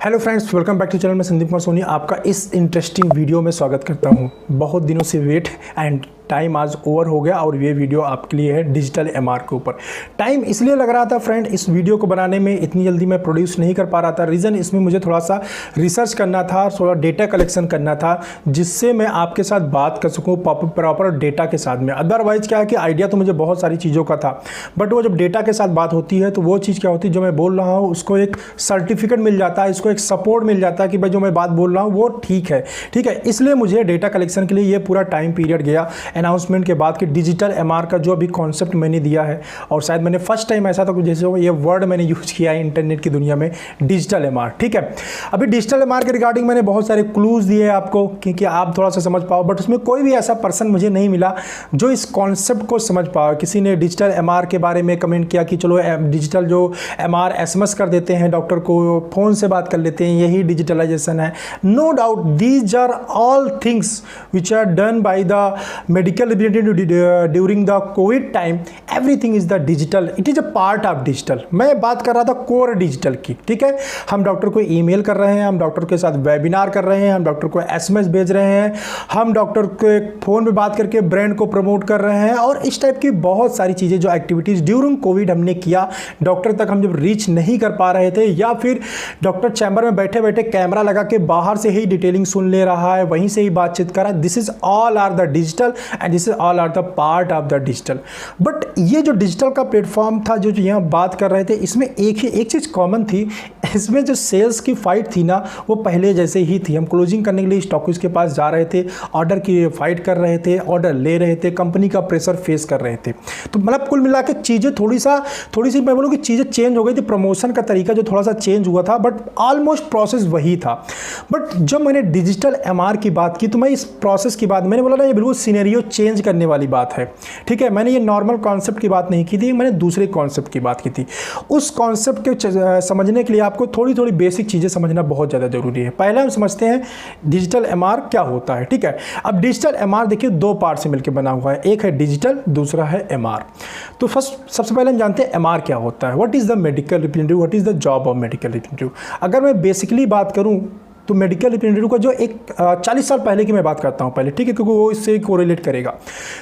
Hello friends, welcome back to channel में संदीप कुमार सोनी आपका इस इंटरेस्टिंग वीडियो में स्वागत करता हूं। बहुत दिनों से वेट एंड टाइम आज ओवर हो गया और ये वीडियो आपके लिए है डिजिटल एमआर के ऊपर। टाइम इसलिए लग रहा था फ्रेंड, इस वीडियो को बनाने में इतनी जल्दी मैं प्रोड्यूस नहीं कर पा रहा था। रीज़न इसमें मुझे थोड़ा सा रिसर्च करना था, थोड़ा डेटा कलेक्शन करना था, जिससे मैं आपके साथ बात कर सकूँ प्रॉपर डेटा के साथ में। अदरवाइज क्या है कि आइडिया तो मुझे बहुत सारी चीज़ों का था, बट वो जब डेटा के साथ बात होती है तो वो चीज़ क्या होती है, जो मैं बोल रहा हूँ उसको एक सर्टिफिकेट मिल जाता है, इसको एक सपोर्ट मिल जाता है कि भाई जो मैं बात बोल रहा हूँ वो ठीक है। इसलिए मुझे डेटा कलेक्शन के लिए ये पूरा टाइम पीरियड गया अनाउंसमेंट के बाद कि डिजिटल एमआर का जो अभी कॉन्सेप्ट मैंने दिया है, और शायद मैंने फर्स्ट टाइम ऐसा था जैसे ये वर्ड मैंने यूज़ किया है इंटरनेट की दुनिया में, डिजिटल एमआर। ठीक है, अभी डिजिटल एमआर के रिगार्डिंग मैंने बहुत सारे क्लूज़ दिए आपको क्योंकि आप थोड़ा सा समझ पाओ, बट उसमें कोई भी ऐसा पर्सन मुझे नहीं मिला जो इस कॉन्सेप्ट को समझ पाओ। किसी ने डिजिटल एमआर के बारे में कमेंट किया कि चलो डिजिटल जो एमआर एसएमएस कर देते हैं, डॉक्टर को फ़ोन से बात कर लेते हैं, यही डिजिटलाइजेशन है। No doubt these are all things which are done by the medical representative during the covid time. Everything is the digital, it is a part of digital. मैं बात कर रहा था कोर डिजिटल की। ठीक है, हम डॉक्टर को ईमेल कर रहे हैं, हम डॉक्टर के साथ वेबिनार कर रहे हैं, हम डॉक्टर को एसएमएस भेज रहे हैं, हम डॉक्टर के फ़ोन पे बात करके ब्रांड को प्रमोट कर रहे हैं, और इस टाइप की बहुत सारी चीज़ें जो एक्टिविटीज़ ड्यूरिंग कोविड हमने किया। डॉक्टर तक हम जब रीच नहीं कर पा रहे थे, या फिर डॉक्टर चैम्बर में बैठे बैठे कैमरा लगा के बाहर से ही डिटेलिंग सुन ले रहा है, वहीं से ही बातचीत कर रहा है, this is all are the digital and this is all are the part of the digital. But ये जो डिजिटल का प्लेटफॉर्म था जो यहाँ बात कर रहे थे, इसमें एक चीज़ कॉमन थी। इसमें जो सेल्स की फाइट थी ना, वो पहले जैसे ही थी। हम क्लोजिंग करने के लिए स्टॉकिस्ट के पास जा रहे थे, ऑर्डर की फाइट कर रहे थे, ऑर्डर ले रहे थे, कंपनी का प्रेशर फेस कर रहे थे। तो मतलब कुल मिला के चीज़ें थोड़ी सी मैं बोलूँ कि चीज़ें चेंज हो गई थी। प्रमोशन का तरीका जो थोड़ा सा चेंज हुआ था, बट ऑलमोस्ट प्रोसेस वही था। बट जब मैंने डिजिटल एमआर की बात की तो मैं इस प्रोसेस की बात मैंने बोला ना, ये बिल्कुल सिनेरियो चेंज करने वाली बात है। ठीक है, मैंने ये नॉर्मल कॉन्सेप्ट की बात नहीं की थी, मैंने दूसरे कॉन्सेप्ट की बात की थी। उस कॉन्सेप्ट के समझने के लिए आपको थोड़ी थोड़ी बेसिक चीज़ें समझना बहुत ज़्यादा जरूरी है। पहले हम समझते हैं डिजिटल एमआर क्या होता है। ठीक है, अब डिजिटल एमआर देखिए दो पार्ट से मिलकर बना हुआ है, एक है डिजिटल, दूसरा है एमआर। तो सबसे पहले हम जानते हैं एमआर क्या होता है। What is the medical representative, what is the job of medical representative. अगर मैं बेसिकली बात करूँ तो मेडिकल रिप्रेजेंटेटिव का जो एक 40 साल पहले की मैं बात करता हूँ पहले, ठीक है, क्योंकि वो इससे कोरिलेट करेगा।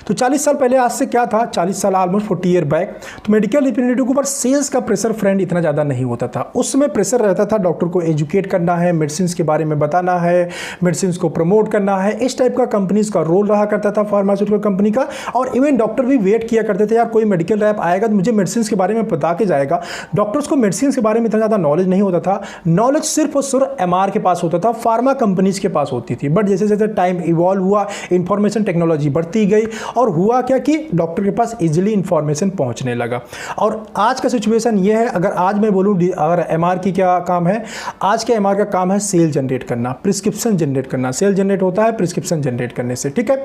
तो 40 साल पहले आज से क्या था, 40 साल ऑलमोस्ट 40 ईयर बैक, तो मेडिकल रिप्रेजेंटेटिव के ऊपर सेल्स का प्रेशर फ्रेंड इतना ज़्यादा नहीं होता था। उस समय प्रेशर रहता था डॉक्टर को एजुकेट करना है, मेडिसिन के बारे में बताना है, मेडिसिन को प्रमोट करना है, इस टाइप का कंपनीज का रोल रहा करता था फार्मास्यूटिकल कंपनी का। और इवन डॉक्टर भी वेट किया करते थे, यार कोई मेडिकल रैप आएगा तो मुझे मेडिसिन के बारे में बता के जाएगा। डॉक्टर्स को मेडिसिन के बारे में इतना ज़्यादा नॉलेज नहीं होता था, नॉलेज सिर्फ और सिर्फ एमआर के पास होता था, फार्मा कंपनीज के पास होती थी। बट जैसे जैसे टाइम इवॉल्व हुआ, इंफॉर्मेशन टेक्नोलॉजी बढ़ती गई, और हुआ क्या कि डॉक्टर के पास इजीली इंफॉर्मेशन पहुंचने लगा। और आज का सिचुएशन ये है, अगर आज मैं बोलूं अगर एमआर की क्या काम है, आज के एमआर का काम है सेल जनरेट करना, प्रिस्क्रिप्शन जनरेट करना। सेल जनरेट होता है प्रिस्क्रिप्शन जनरेट करने से। ठीक है,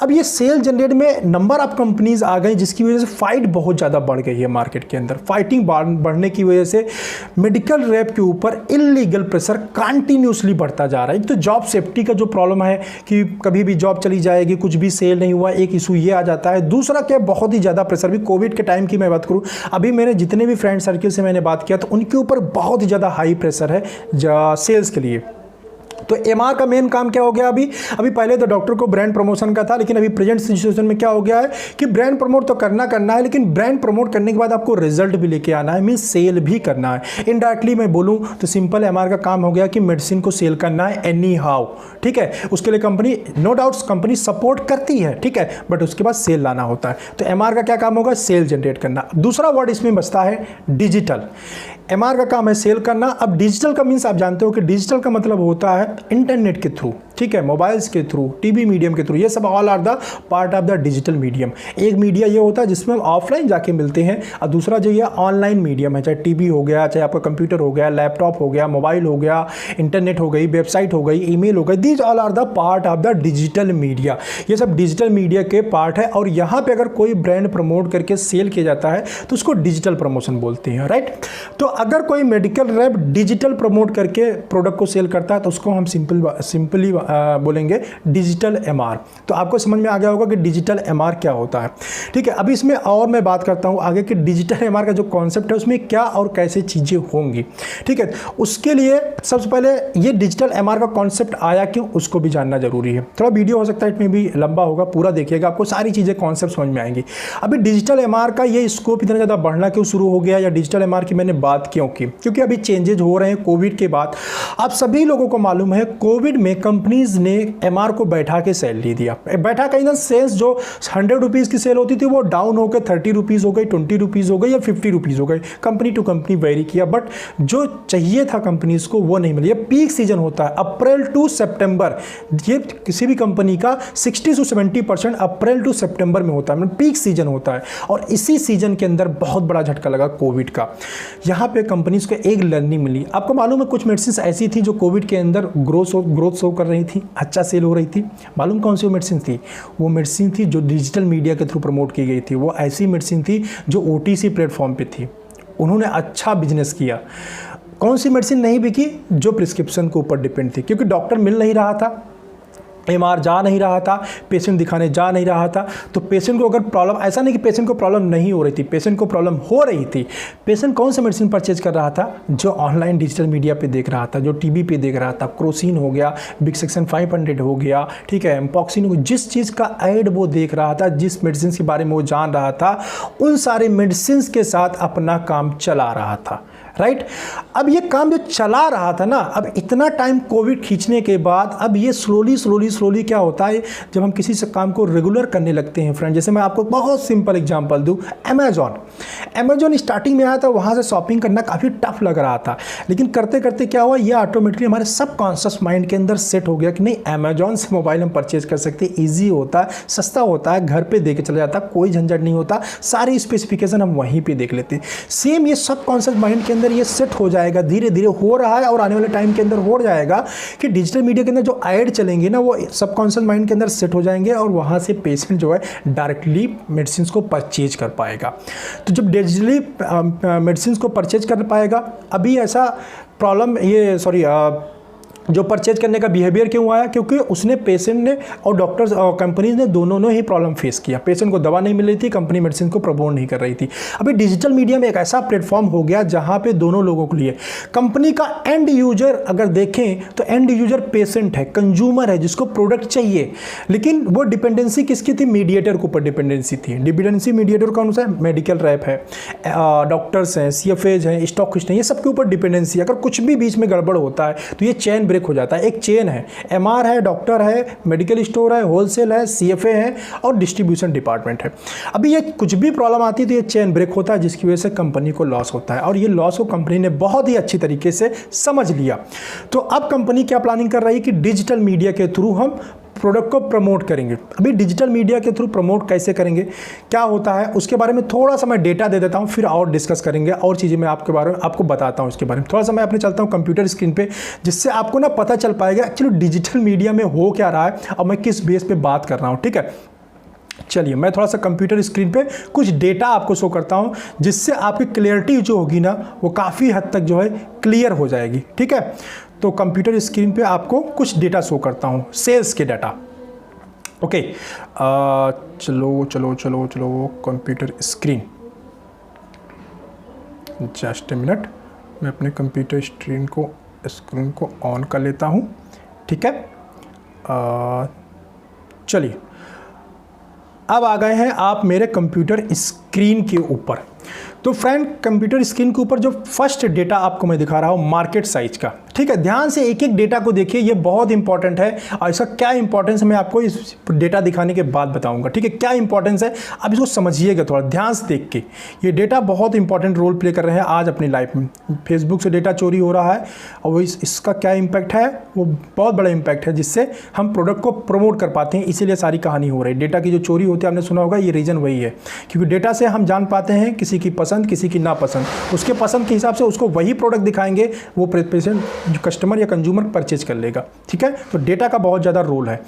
अब ये सेल जनरेट में नंबर ऑफ कंपनीज आ गई, जिसकी वजह से फाइट बहुत ज़्यादा बढ़ गई है मार्केट के अंदर। फाइटिंग बढ़ने की वजह से मेडिकल रैप के ऊपर इलीगल प्रेशर कंटिन्यूसली बढ़ता जा रहा है। तो जॉब सेफ्टी का जो प्रॉब्लम है कि कभी भी जॉब चली जाएगी, कुछ भी सेल नहीं हुआ, एक इशू ये आ जाता है। दूसरा क्या, बहुत ही ज़्यादा प्रेशर भी कोविड के टाइम की मैं बात करूं, अभी मेरे जितने भी फ्रेंड सर्किल से मैंने बात किया तो उनके ऊपर बहुत ही ज़्यादा हाई प्रेशर है सेल्स के लिए। तो एमआर का मेन काम क्या हो गया, अभी पहले तो डॉक्टर को ब्रांड प्रमोशन का था, लेकिन अभी प्रेजेंट सिचुएशन में क्या हो गया है कि ब्रांड प्रमोट तो करना है, लेकिन ब्रांड प्रमोट करने के बाद आपको रिजल्ट भी लेके आना है, मींस सेल भी करना है। इनडायरेक्टली मैं बोलूं तो सिंपल एमआर का काम हो गया कि मेडिसिन को सेल करना है एनी हाउ। ठीक है, उसके लिए company no doubts company support करती है, ठीक है, बट उसके बाद सेल लाना होता है। तो एमआर का क्या काम होगा, सेल जनरेट करना। दूसरा वर्ड इसमें बचता है डिजिटल। एमआर का काम है सेल करना। अब डिजिटल का मीन्स आप जानते हो कि डिजिटल का मतलब होता है इंटरनेट के थ्रू, ठीक है, मोबाइल्स के थ्रू, टीवी मीडियम के थ्रू, ये सब all are the part of the digital medium. एक मीडिया ये होता है जिसमें हम ऑफलाइन जाके मिलते हैं, और दूसरा जो ये ऑनलाइन मीडियम है, चाहे टीवी हो गया, चाहे आपका कंप्यूटर हो गया, लैपटॉप हो गया, मोबाइल हो गया, इंटरनेट हो गई, वेबसाइट हो गई, ईमेल हो गई, these all are the part of the digital media. ये सब डिजिटल मीडिया के पार्ट है, और यहाँ पे अगर कोई ब्रांड प्रमोट करके सेल किया जाता है तो उसको डिजिटल प्रमोशन बोलते हैं, राइट। तो अगर कोई मेडिकल रैप डिजिटल प्रमोट करके प्रोडक्ट को सेल करता है तो उसको हम सिंपली बोलेंगे डिजिटल एमआर। तो आपको समझ में आ गया होगा कि डिजिटल एमआर क्या होता है। ठीक है, अभी इसमें और मैं बात करता हूँ आगे कि डिजिटल एमआर का जो कॉन्सेप्ट है उसमें क्या और कैसे चीज़ें होंगी। ठीक है, उसके लिए सबसे पहले ये डिजिटल एमआर का कॉन्सेप्ट आया क्यों उसको भी जानना जरूरी है। थोड़ा वीडियो हो सकता है इसमें भी लंबा होगा, पूरा देखिएगा, आपको सारी चीज़ें कॉन्सेप्ट समझ में आएंगी। अभी डिजिटल एमआर का ये स्कोप इतना ज़्यादा बढ़ना क्यों शुरू हो गया, या डिजिटल एमआर की मैंने बात क्यों की, क्योंकि अभी चेंजेज हो रहे हैं कोविड के बाद। आप सभी लोगों को मालूम है कोविड में कंपनीज ने एमआर को बैठा के सैलरी दिया। बैठा कहीं ना सेल्स जो 100 रुपीज़ की सेल होती थी वो डाउन होकर 30 रुपीज़ हो गई, 20 रुपीज़ हो गई या 50 रुपीज़ हो गई। कंपनी टू कंपनी वेरी किया, बट जो चाहिए था कंपनीज को वो नहीं मिला। ये पीक सीजन होता है अप्रैल टू सितंबर, ये किसी भी कंपनी का 60 से 70% अप्रैल टू सितंबर में होता है, मतलब पीक सीजन होता है। और इसी सीजन के अंदर बहुत बड़ा झटका लगा कोविड का। यहाँ पे कंपनीज को एक लर्निंग मिली। आपको मालूम है कुछ मेडिसिन ऐसी थी जो कोविड के अंदर ग्रोथ शो कर रही थी, अच्छा सेल हो रही थी। मालूम कौन सी वो मेडिसिन थी? वो मेडिसिन थी जो डिजिटल मीडिया के थ्रू प्रमोट की गई थी। वो ऐसी मेडिसिन थी जो OTC प्लेटफॉर्म पे थी, उन्होंने अच्छा बिजनेस किया। कौन सी मेडिसिन नहीं बिकी? जो प्रिस्क्रिप्शन के ऊपर डिपेंड थी, क्योंकि डॉक्टर मिल नहीं रहा था, एमआर जा नहीं रहा था, पेशेंट दिखाने जा नहीं रहा था। तो पेशेंट को अगर प्रॉब्लम, ऐसा नहीं कि पेशेंट को प्रॉब्लम नहीं हो रही थी, पेशेंट को प्रॉब्लम हो रही थी। पेशेंट कौन सा मेडिसिन परचेज कर रहा था? जो ऑनलाइन डिजिटल मीडिया पे देख रहा था, जो टीवी पे देख रहा था। क्रोसिन हो गया, बिक्सेक्शन 500 हो गया, ठीक है, एम्पॉक्सिन हो गया। जिस चीज़ का ऐड वो देख रहा था, जिस मेडिसिन के बारे में वो जान रहा था, उन सारे मेडिसिन के साथ अपना काम चला रहा था। राइट, अब ये काम जो चला रहा था ना, अब इतना टाइम कोविड खींचने के बाद अब ये स्लोली क्या होता है, जब हम किसी से काम को रेगुलर करने लगते हैं फ्रेंड। जैसे मैं आपको बहुत सिंपल एग्जांपल दूं, अमेजॉन स्टार्टिंग में आया था, वहाँ से शॉपिंग करना काफ़ी टफ लग रहा था, लेकिन करते करते क्या हुआ, ये ऑटोमेटिकली हमारे सबकॉन्शियस माइंड के अंदर सेट हो गया कि नहीं, अमेजॉन से मोबाइल हम परचेज कर सकते हैं, ईजी होता है, सस्ता होता है, घर पर दे के चला जाता, कोई झंझट नहीं होता, सारी स्पेसिफिकेशन हम वहीं पर देख लेते हैं। सेम ये सबकॉन्शियस माइंड के अंदर ये सेट हो जाएगा, धीरे धीरे हो रहा है और आने वाले टाइम के अंदर हो जाएगा कि डिजिटल मीडिया के अंदर जो ऐड चलेंगे ना, वो सबकॉन्शियस माइंड के अंदर सेट हो जाएंगे और वहां से पेशेंट जो है डायरेक्टली मेडिसिन को परचेज कर पाएगा। तो जब डिजिटली मेडिसिन को परचेज कर पाएगा, अभी ऐसा प्रॉब्लम जो परचेज करने का बिहेवियर क्यों आया, क्योंकि उसने, पेशेंट ने और डॉक्टर्स और कंपनीज ने दोनों ने ही प्रॉब्लम फेस किया। पेशेंट को दवा नहीं मिल रही थी, कंपनी मेडिसिन को प्रमोट नहीं कर रही थी। अभी डिजिटल मीडिया में एक ऐसा प्लेटफॉर्म हो गया जहां पे दोनों लोगों के लिए, कंपनी का एंड यूजर अगर देखें तो एंड यूजर पेशेंट है, कंज्यूमर है, जिसको प्रोडक्ट चाहिए, लेकिन वो डिपेंडेंसी किसकी थी? मीडिएटर के ऊपर डिपेंडेंसी थी। डिपेंडेंसी मीडिएटर कौन सा है? मेडिकल रैप है, डॉक्टर्स हैं, CFAs हैं, स्टॉकिस्ट हैं, ये सबके ऊपर डिपेंडेंसी। अगर कुछ भी बीच में गड़बड़ होता है तो ये चेन ब्रेक हो जाता है। एक चेन है, MR है, डॉक्टर है, मेडिकल स्टोर है, होलसेल है, CFA है और डिस्ट्रीब्यूशन डिपार्टमेंट है। अभी ये कुछ भी प्रॉब्लम आती है तो ये चेन ब्रेक होता है, जिसकी वजह से कंपनी को लॉस होता है, और ये लॉस को कंपनी ने बहुत ही अच्छी तरीके से समझ लिया। तो अब कंपनी क्या प्लानिंग कर रही है कि डिजिटल मीडिया के थ्रू हम प्रोडक्ट को प्रमोट करेंगे। अभी डिजिटल मीडिया के थ्रू प्रमोट कैसे करेंगे, क्या होता है, उसके बारे में थोड़ा सा मैं डेटा दे देता हूं, फिर और डिस्कस करेंगे, और चीज़ें मैं आपके बारे में आपको बताता हूं। इसके बारे में थोड़ा सा मैं अपने चलता हूं कंप्यूटर स्क्रीन पे, जिससे आपको ना पता चल पाएगा एक्चुअली डिजिटल मीडिया में हो क्या रहा है और मैं किस बेस पे बात कर रहा हूँ। ठीक है, चलिए मैं थोड़ा सा कंप्यूटर स्क्रीन पे कुछ डेटा आपको शो करता हूं, जिससे आपकी क्लियरिटी जो होगी ना, वो काफ़ी हद तक जो है क्लियर हो जाएगी। ठीक है, तो कंप्यूटर स्क्रीन पे आपको कुछ डेटा शो करता हूं, सेल्स के डाटा। ओके, चलो computer screen, just a minute, मैं अपने कंप्यूटर स्क्रीन को ऑन कर लेता हूं। ठीक है, चलिए अब आ गए हैं आप मेरे कंप्यूटर स्क्रीन के ऊपर। तो फ्रेंड, कंप्यूटर स्क्रीन के ऊपर जो फर्स्ट डेटा आपको मैं दिखा रहा हूँ मार्केट साइज का। ठीक है, ध्यान से एक एक डेटा को देखिए, ये बहुत इंपॉर्टेंट है और इसका क्या इंपॉर्टेंस है मैं आपको इस डेटा दिखाने के बाद बताऊंगा। ठीक है, क्या इंपॉर्टेंस है अब इसको समझिएगा थोड़ा ध्यान से देख के। ये डेटा बहुत इंपॉर्टेंट रोल प्ले कर रहे हैं आज अपनी लाइफ में। फेसबुक से डेटा चोरी हो रहा है और वो इसका क्या इम्पैक्ट है, वो बहुत बड़ा इम्पैक्ट है, जिससे हम प्रोडक्ट को प्रमोट कर पाते हैं। इसीलिए सारी कहानी हो रही है। डेटा की जो चोरी होती है, आपने सुना होगा, ये रीज़न वही है, क्योंकि डेटा से हम जान पाते हैं किसी किसी की पसंद, किसी की नापसंद, उसके पसंद के हिसाब से उसको वही प्रोडक्ट दिखाएंगे, वो पेशेंट जो कस्टमर या कंज्यूमर परचेज कर लेगा। ठीक है, तो डेटा का बहुत ज़्यादा रोल है।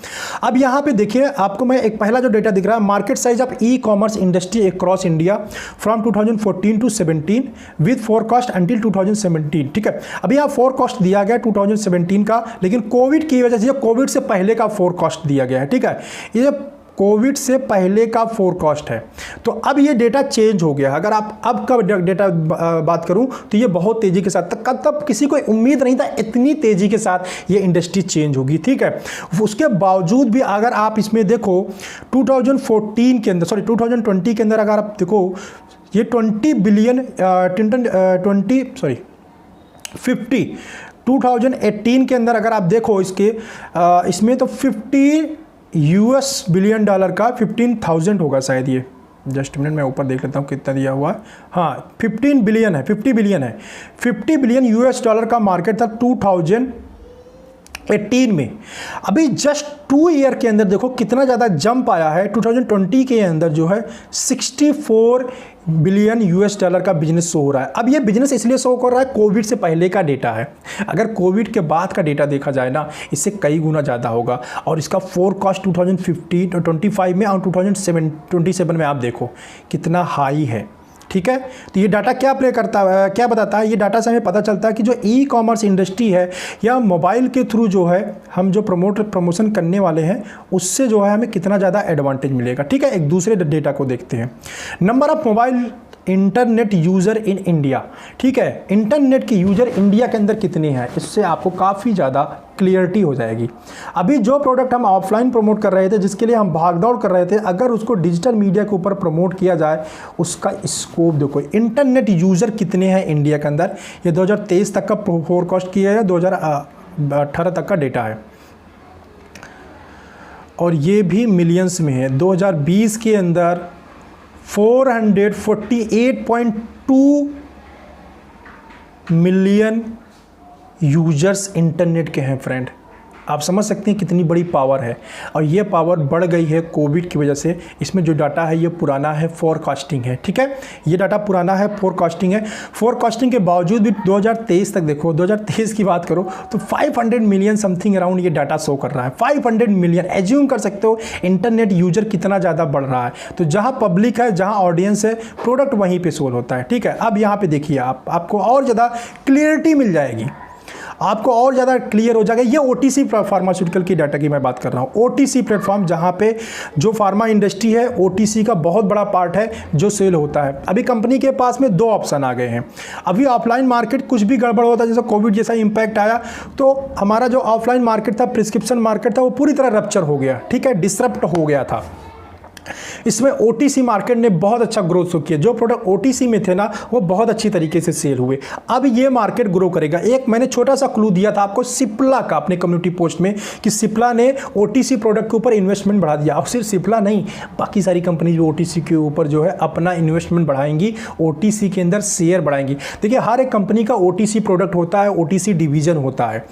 अब यहाँ पे देखिए आपको मैं एक पहला जो डेटा दिख रहा है, market size of e commerce industry across India from 2014 to 17 with forecast until 2017। ठीक है, अभी यहाँ फोरकास्ट दिया गया 2017 का, लेकिन कोविड की वजह से कोविड से पहले का फोरकास्ट दिया गया है। ठीक है, ये कोविड से पहले का फोरकास्ट है। तो अब ये डेटा चेंज हो गया। अगर आप अब का डेटा बात करूं तो ये बहुत तेजी के साथ, तब किसी को उम्मीद नहीं था इतनी तेजी के साथ ये इंडस्ट्री चेंज होगी। ठीक है, उसके बावजूद भी अगर आप इसमें देखो 2014 के अंदर, सॉरी 2020 के अंदर अगर आप देखो ये 20 बिलियन 2018 के अंदर अगर आप देखो इसमें तो 50 US बिलियन डॉलर का 15,000 होगा शायद। ये जस्ट मिनट मैं ऊपर देख लेता हूँ कितना दिया हुआ है। हाँ 15 बिलियन है, 50 बिलियन है, 50 बिलियन US डॉलर का मार्केट था 2018 में। अभी जस्ट 2 ईयर के अंदर देखो कितना ज़्यादा जंप आया है। 2020 के अंदर जो है 64 बिलियन US डॉलर का बिजनेस शो हो रहा है। अब ये बिजनेस इसलिए शो कर रहा है, कोविड से पहले का डेटा है। अगर कोविड के बाद का डेटा देखा जाए ना, इससे कई गुना ज़्यादा होगा। और इसका फोरकास्ट 2025 में और 2027 में आप देखो कितना हाई है। ठीक है, तो ये डाटा क्या प्ले करता है, क्या बताता है, ये डाटा से हमें पता चलता है कि जो ई कॉमर्स इंडस्ट्री है या मोबाइल के थ्रू जो है हम जो प्रमोशन करने वाले हैं उससे जो है हमें कितना ज़्यादा एडवांटेज मिलेगा। ठीक है, एक दूसरे डेटा को देखते हैं। Number of mobile internet user in India. ठीक है, इंटरनेट के यूज़र इंडिया के अंदर कितने हैं, इससे आपको काफ़ी ज़्यादा क्लियरिटी हो जाएगी। अभी जो प्रोडक्ट हम ऑफलाइन प्रमोट कर रहे थे, जिसके लिए हम भागदौड़ कर रहे थे, अगर उसको डिजिटल मीडिया के ऊपर प्रमोट किया जाए, उसका स्कोप देखो। इंटरनेट यूज़र कितने हैं इंडिया के अंदर, ये 2023 तक का फोरकास्ट किया है, 2018 तक का डेटा है और ये भी मिलियंस में है। 2020 के अंदर 448.2 मिलियन यूजर्स इंटरनेट के हैं फ्रेंड। आप समझ सकते हैं कितनी बड़ी पावर है, और ये पावर बढ़ गई है कोविड की वजह से। इसमें जो डाटा है ये पुराना है, फोरकास्टिंग है। ठीक है, ये डाटा पुराना है, फोरकास्टिंग है। फोरकास्टिंग के बावजूद भी 2023 तक देखो, 2023 की बात करो तो 500 मिलियन समथिंग अराउंड ये डाटा शो कर रहा है। 500 मिलियन एज्यूम कर सकते हो इंटरनेट यूजर कितना ज़्यादा बढ़ रहा है। तो जहाँ पब्लिक है, जहाँ ऑडियंस है, प्रोडक्ट वहीं पर सोल होता है। ठीक है, अब यहाँ पर देखिए आपको और ज़्यादा क्लियरिटी मिल जाएगी, आपको और ज़्यादा क्लियर हो जाएगा। ये OTC फार्मास्यूटिकल की डाटा की मैं बात कर रहा हूँ। OTC प्लेटफॉर्म जहाँ पे जो फार्मा इंडस्ट्री है, OTC का बहुत बड़ा पार्ट है जो सेल होता है। अभी कंपनी के पास में 2 ऑप्शन आ गए हैं। अभी ऑफलाइन मार्केट कुछ भी गड़बड़ होता है, जैसे कोविड जैसा इम्पैक्ट आया, तो हमारा जो ऑफलाइन मार्केट था, प्रिस्क्रिप्शन मार्केट था, वो पूरी तरह रप्चर हो गया। ठीक है, डिसरप्ट हो गया था। इसमें OTC मार्केट ने बहुत अच्छा ग्रोथ शो किया। जो प्रोडक्ट OTC में थे ना, वो बहुत अच्छी तरीके से सेल हुए। अब ये मार्केट ग्रो करेगा। एक मैंने छोटा सा क्लू दिया था आपको सिप्ला का अपने कम्युनिटी पोस्ट में, कि सिप्ला ने OTC प्रोडक्ट के ऊपर इन्वेस्टमेंट बढ़ा दिया। और सिर्फ सिप्ला नहीं, बाकी सारी कंपनी जो OTC के ऊपर जो है अपना इन्वेस्टमेंट बढ़ाएंगी, OTC के अंदर शेयर बढ़ाएंगी। देखिए, हर एक कंपनी का OTC प्रोडक्ट होता है, OTC डिवीजन होता है,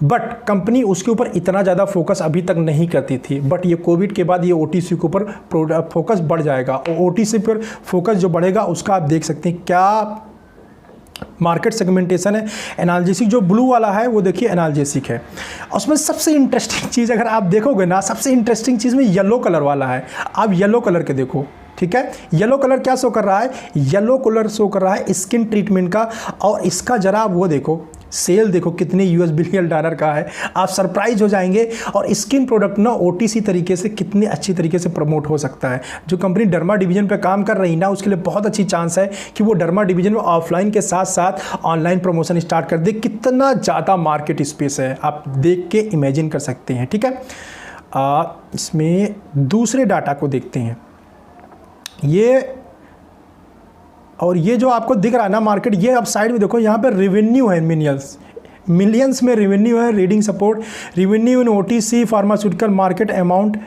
बट कंपनी उसके ऊपर इतना ज़्यादा फोकस अभी तक नहीं करती थी। बट ये कोविड के बाद ये OTC के ऊपर फोकस बढ़ जाएगा, और OTC पर फोकस जो बढ़ेगा उसका आप देख सकते हैं क्या मार्केट सेगमेंटेशन है। एनाल्जेसिक जो ब्लू वाला है वो देखिए एनाल्जेसिक है। उसमें सबसे इंटरेस्टिंग चीज़ अगर आप देखोगे ना, सबसे इंटरेस्टिंग चीज़ में येलो कलर वाला है। आप येलो कलर के देखो। ठीक है, येलो कलर क्या शो कर रहा है, येलो कलर शो कर रहा है स्किन ट्रीटमेंट का, और इसका जरा वो देखो सेल देखो कितने US बिलियन डॉलर का है, आप सरप्राइज हो जाएंगे। और स्किन प्रोडक्ट ना OTC तरीके से कितनी अच्छी तरीके से प्रमोट हो सकता है। जो कंपनी डर्मा डिवीजन पे काम कर रही ना, उसके लिए बहुत अच्छी चांस है कि वो डर्मा डिवीजन में ऑफलाइन के साथ साथ ऑनलाइन प्रमोशन स्टार्ट कर दे। कितना ज़्यादा मार्केट स्पेस है, आप देख के इमेजिन कर सकते हैं। ठीक है, इसमें दूसरे डाटा को देखते हैं। ये जो आपको दिख रहा है ना मार्केट, ये आप साइड में देखो, यहाँ पर रेवेन्यू है, मिलियंस में रेवेन्यू है। Reading support revenue in OTC pharmaceutical market amount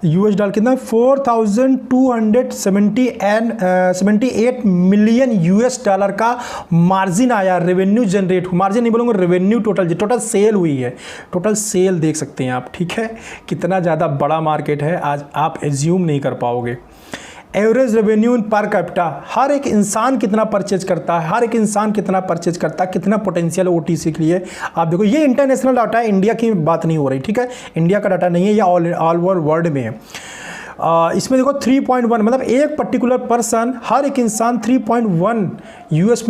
US dollar कितना, 4,278 मिलियन US डॉलर का मार्जिन आया, रेवेन्यू जनरेट, मार्जिन नहीं बोलूँगा, रेवेन्यू टोटल सेल हुई है। टोटल सेल देख सकते हैं आप। ठीक है, कितना ज़्यादा बड़ा मार्केट है, आज आप एज्यूम नहीं कर पाओगे। एवरेज रेवेन्यू पर कैपिटा, हर एक इंसान कितना परचेज करता है, हर एक इंसान कितना परचेज करता है, कितना पोटेंशियल ओटीसी के लिए। आप देखो ये इंटरनेशनल डाटा है, इंडिया की बात नहीं हो रही, ठीक है, इंडिया का डाटा नहीं है, ये ऑल ओवर वर्ल्ड में है। इसमें देखो 3.1 मतलब एक पर्टिकुलर पर्सन, हर एक इंसान 3.1 यूएस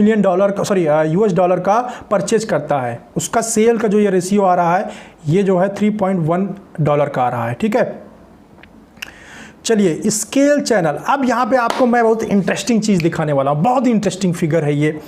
डॉलर का परचेज करता है। उसका सेल का जो ये रेशियो आ रहा है, ये जो है $3.1 का आ रहा है, ठीक है। चलिए स्केल चैनल, अब यहाँ पे आपको मैं बहुत इंटरेस्टिंग चीज़ दिखाने वाला हूँ, बहुत ही इंटरेस्टिंग फिगर है ये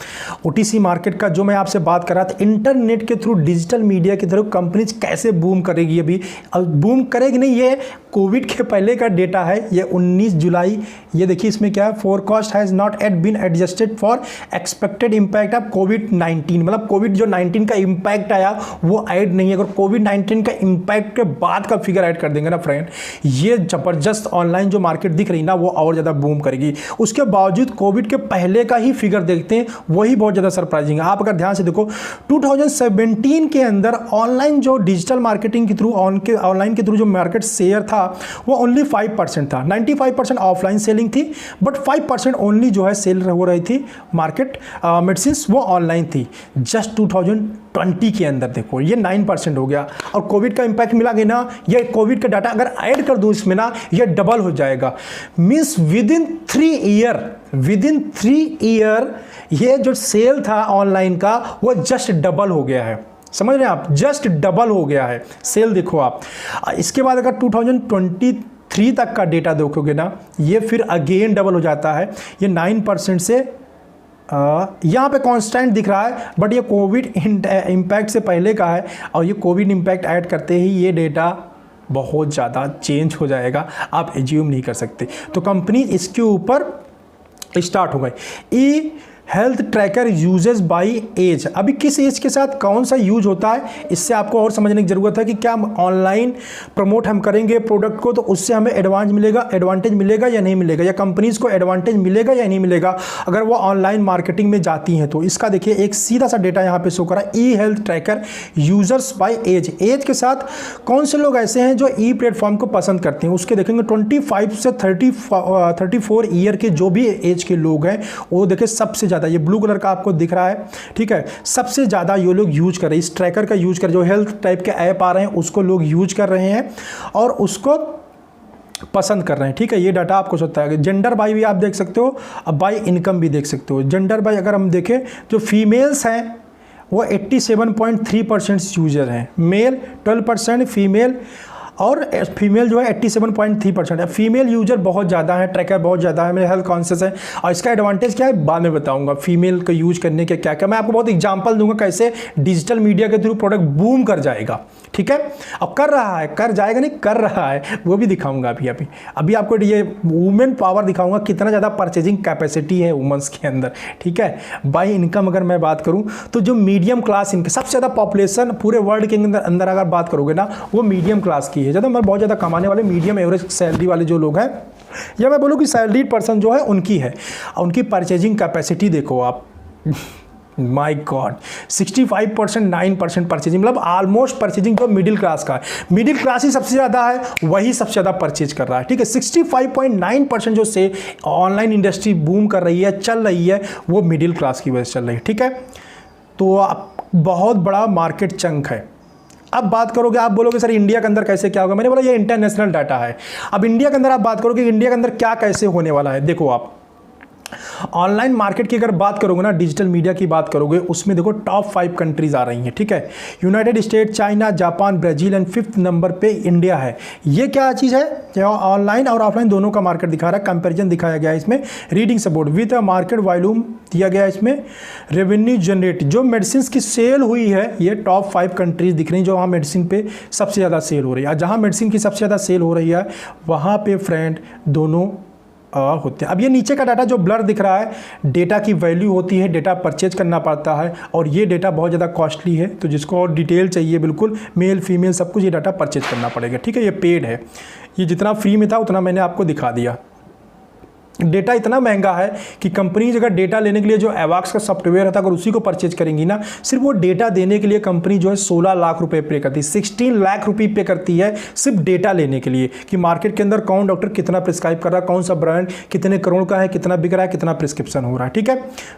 ओटीसी मार्केट का, जो मैं आपसे बात कर रहा था। इंटरनेट के थ्रू, डिजिटल मीडिया के थ्रू कंपनीज कैसे बूम करेगी अभी, बूम करेगी नहीं, ये कोविड के पहले का डेटा है, ये 19 जुलाई। ये देखिए इसमें क्या है, forecast has not at been adjusted for expected impact of कोविड-19, मतलब कोविड जो 19 का इम्पैक्ट आया वो ऐड नहीं है। अगर कोविड-19 का इम्पैक्ट के बाद का फिगर ऐड कर देंगे ना फ्रेंड, ये ज़बरदस्त ऑनलाइन जो मार्केट दिख रही ना वो और ज़्यादा बूम करेगी। उसके बावजूद कोविड के पहले का ही फिगर देखते हैं, वही बहुत ज़्यादा सरप्राइजिंग है। आप अगर ध्यान से देखो 2017 के अंदर ऑनलाइन जो डिजिटल मार्केटिंग के थ्रू, ऑनलाइन के थ्रू जो मार्केट शेयर था वो ओनली 5% था। 95% ऑफलाइन सेलिंग थी, बट 5% ओनली जो है सेल हो रही थी मार्केट मेडिसिन, वो ऑनलाइन थी। जस्ट 2020 के अंदर देखो ये 9% हो गया, और कोविड का इंपैक्ट मिला गया ना, ये कोविड का डाटा अगर ऐड कर दूं इसमें ना, ये डबल हो जाएगा। मींस विद इन 3 ईयर ये जो सेल था ऑनलाइन का वो जस्ट डबल हो गया है। समझ रहे हैं आप, जस्ट डबल हो गया है सेल। देखो आप इसके बाद अगर 2023 तक का डेटा देखोगे ना, ये फिर अगेन डबल हो जाता है। ये 9% से यहाँ पे कांस्टेंट दिख रहा है, बट ये कोविड इम्पैक्ट से पहले का है, और ये कोविड इम्पैक्ट ऐड करते ही ये डेटा बहुत ज़्यादा चेंज हो जाएगा, आप एज्यूम नहीं कर सकते। तो कंपनी इसके ऊपर स्टार्ट हो गई। E health tracker uses by age, अभी किस एज के साथ कौन सा यूज होता है, इससे आपको और समझने की ज़रूरत है कि क्या ऑनलाइन प्रमोट हम करेंगे प्रोडक्ट को तो उससे हमें एडवांटेज मिलेगा या नहीं मिलेगा, या कंपनीज को एडवांटेज मिलेगा या नहीं मिलेगा अगर वो ऑनलाइन मार्केटिंग में जाती हैं। तो इसका देखिए एक सीधा सा डेटा यहाँ पे शो करा, E health tracker users by age के साथ कौन से लोग ऐसे हैं जो ई प्लेटफॉर्म को पसंद करते हैं, उसके देखेंगे 25 से 34 ईयर के जो भी एज के लोग हैं वो देखें सबसे, ये ब्लू कलर का आपको दिख रहा है, ठीक है, सबसे ज़्यादा ये लोग यूज कर रहे हैं, इस ट्रैकर का यूज कर, जो हेल्थ टाइप के ऐप आ रहे हैं उसको लोग यूज कर रहे हैं और उसको पसंद कर रहे हैं, ठीक है। ये डाटा आपको सकता है। जेंडर बाय भी आप देख सकते हो, अब बाय इनकम भी देख सकते हो। जेंडर बाय अगर हम देखें, जो फीमेल्स हैं वो 87.3% यूजर हैं, मेल 12%, फीमेल और फीमेल जो है 87.3% है। फीमेल यूजर बहुत ज़्यादा है, ट्रैकर बहुत ज़्यादा है, मेरे हेल्थ कॉन्शियस है। और इसका एडवांटेज क्या है बाद में बताऊंगा, फीमेल का यूज करने के क्या क्या, मैं आपको बहुत एग्जांपल दूंगा कैसे डिजिटल मीडिया के थ्रू प्रोडक्ट बूम कर जाएगा, ठीक है। अब कर रहा है, कर जाएगा नहीं, कर रहा है, वो भी दिखाऊंगा अभी आपको ये वुमेन पावर दिखाऊंगा, कितना ज़्यादा परचेजिंग कैपेसिटी है वुमेंस के अंदर, ठीक है। बाई इनकम अगर मैं बात करूँ तो जो मीडियम क्लास इनकम, सबसे ज़्यादा पॉपुलेशन पूरे वर्ल्ड के अंदर अगर बात करोगे ना, वो मीडियम क्लास की है। ज़्यादा मतलब बहुत ज़्यादा कमाने वाले मीडियम एवरेज सैलरी वाले जो लोग हैं, या मैं बोलूँ कि सैलरीड पर्सन जो है उनकी है, उनकी परचेजिंग कैपेसिटी देखो आप, माय गॉड 65% 9% परचेजिंग, मतलब ऑलमोस्ट परचेजिंग जो मिडिल क्लास का है, मिडिल क्लास ही सबसे ज़्यादा है, वही सबसे ज़्यादा परचेज कर रहा है, ठीक है। 65.9% जो से ऑनलाइन इंडस्ट्री बूम कर रही है, चल रही है, वो मिडिल क्लास की वजह से चल रही है, ठीक है। तो बहुत बड़ा मार्केट चंक है। अब बात करोगे, आप बोलोगे सर इंडिया के अंदर कैसे क्या होगा, मैंने बोला ये इंटरनेशनल डाटा है। अब इंडिया के अंदर आप बात करोगे, इंडिया के अंदर क्या कैसे होने वाला है, देखो आप ऑनलाइन मार्केट की अगर बात करोगे ना, डिजिटल मीडिया की बात करोगे, उसमें देखो टॉप 5 कंट्रीज आ रही हैं, ठीक है। United state, China, Japan, Brazil and 5th number पे इंडिया है। ये क्या चीज़ है, ऑनलाइन और ऑफलाइन दोनों का मार्केट दिखा रहा है, कंपेरिजन दिखाया गया है इसमें। Reading support with market volume दिया गया है इसमें। रेवेन्यू जनरेट, जो मेडिसिन की सेल हुई है, ये टॉप 5 कंट्रीज दिख रही हैं जो वहाँ मेडिसिन पे सबसे ज़्यादा सेल हो रही है। जहाँ मेडिसिन की सबसे ज़्यादा सेल हो रही है वहाँ पे फ्रेंड दोनों होते हैं। अब ये नीचे का डाटा जो ब्लर दिख रहा है, डेटा की वैल्यू होती है, डेटा परचेज करना पड़ता है, और ये डेटा बहुत ज़्यादा कॉस्टली है, तो जिसको और डिटेल चाहिए बिल्कुल मेल फीमेल सब कुछ ये डाटा परचेज करना पड़ेगा, ठीक है। ये पेड है, ये जितना फ्री में था उतना मैंने आपको दिखा दिया। डेटा इतना महंगा है कि कंपनी अगर डेटा लेने के लिए जो एवाक्स का सॉफ्टवेयर था अगर उसी को परचेज करेंगी ना, सिर्फ वो डेटा देने के लिए कंपनी जो है 16 लाख रुपए पे करती है, 16 लाख रुपए पे करती है सिर्फ डेटा लेने के लिए कि मार्केट के अंदर कौन डॉक्टर कितना प्रिस्क्राइब कर रहा है, कौन सा ब्रांड कितने करोड़ का है, कितना बिक रहा है, कितना प्रिस्क्रिप्शन हो रहा है। ठीक है,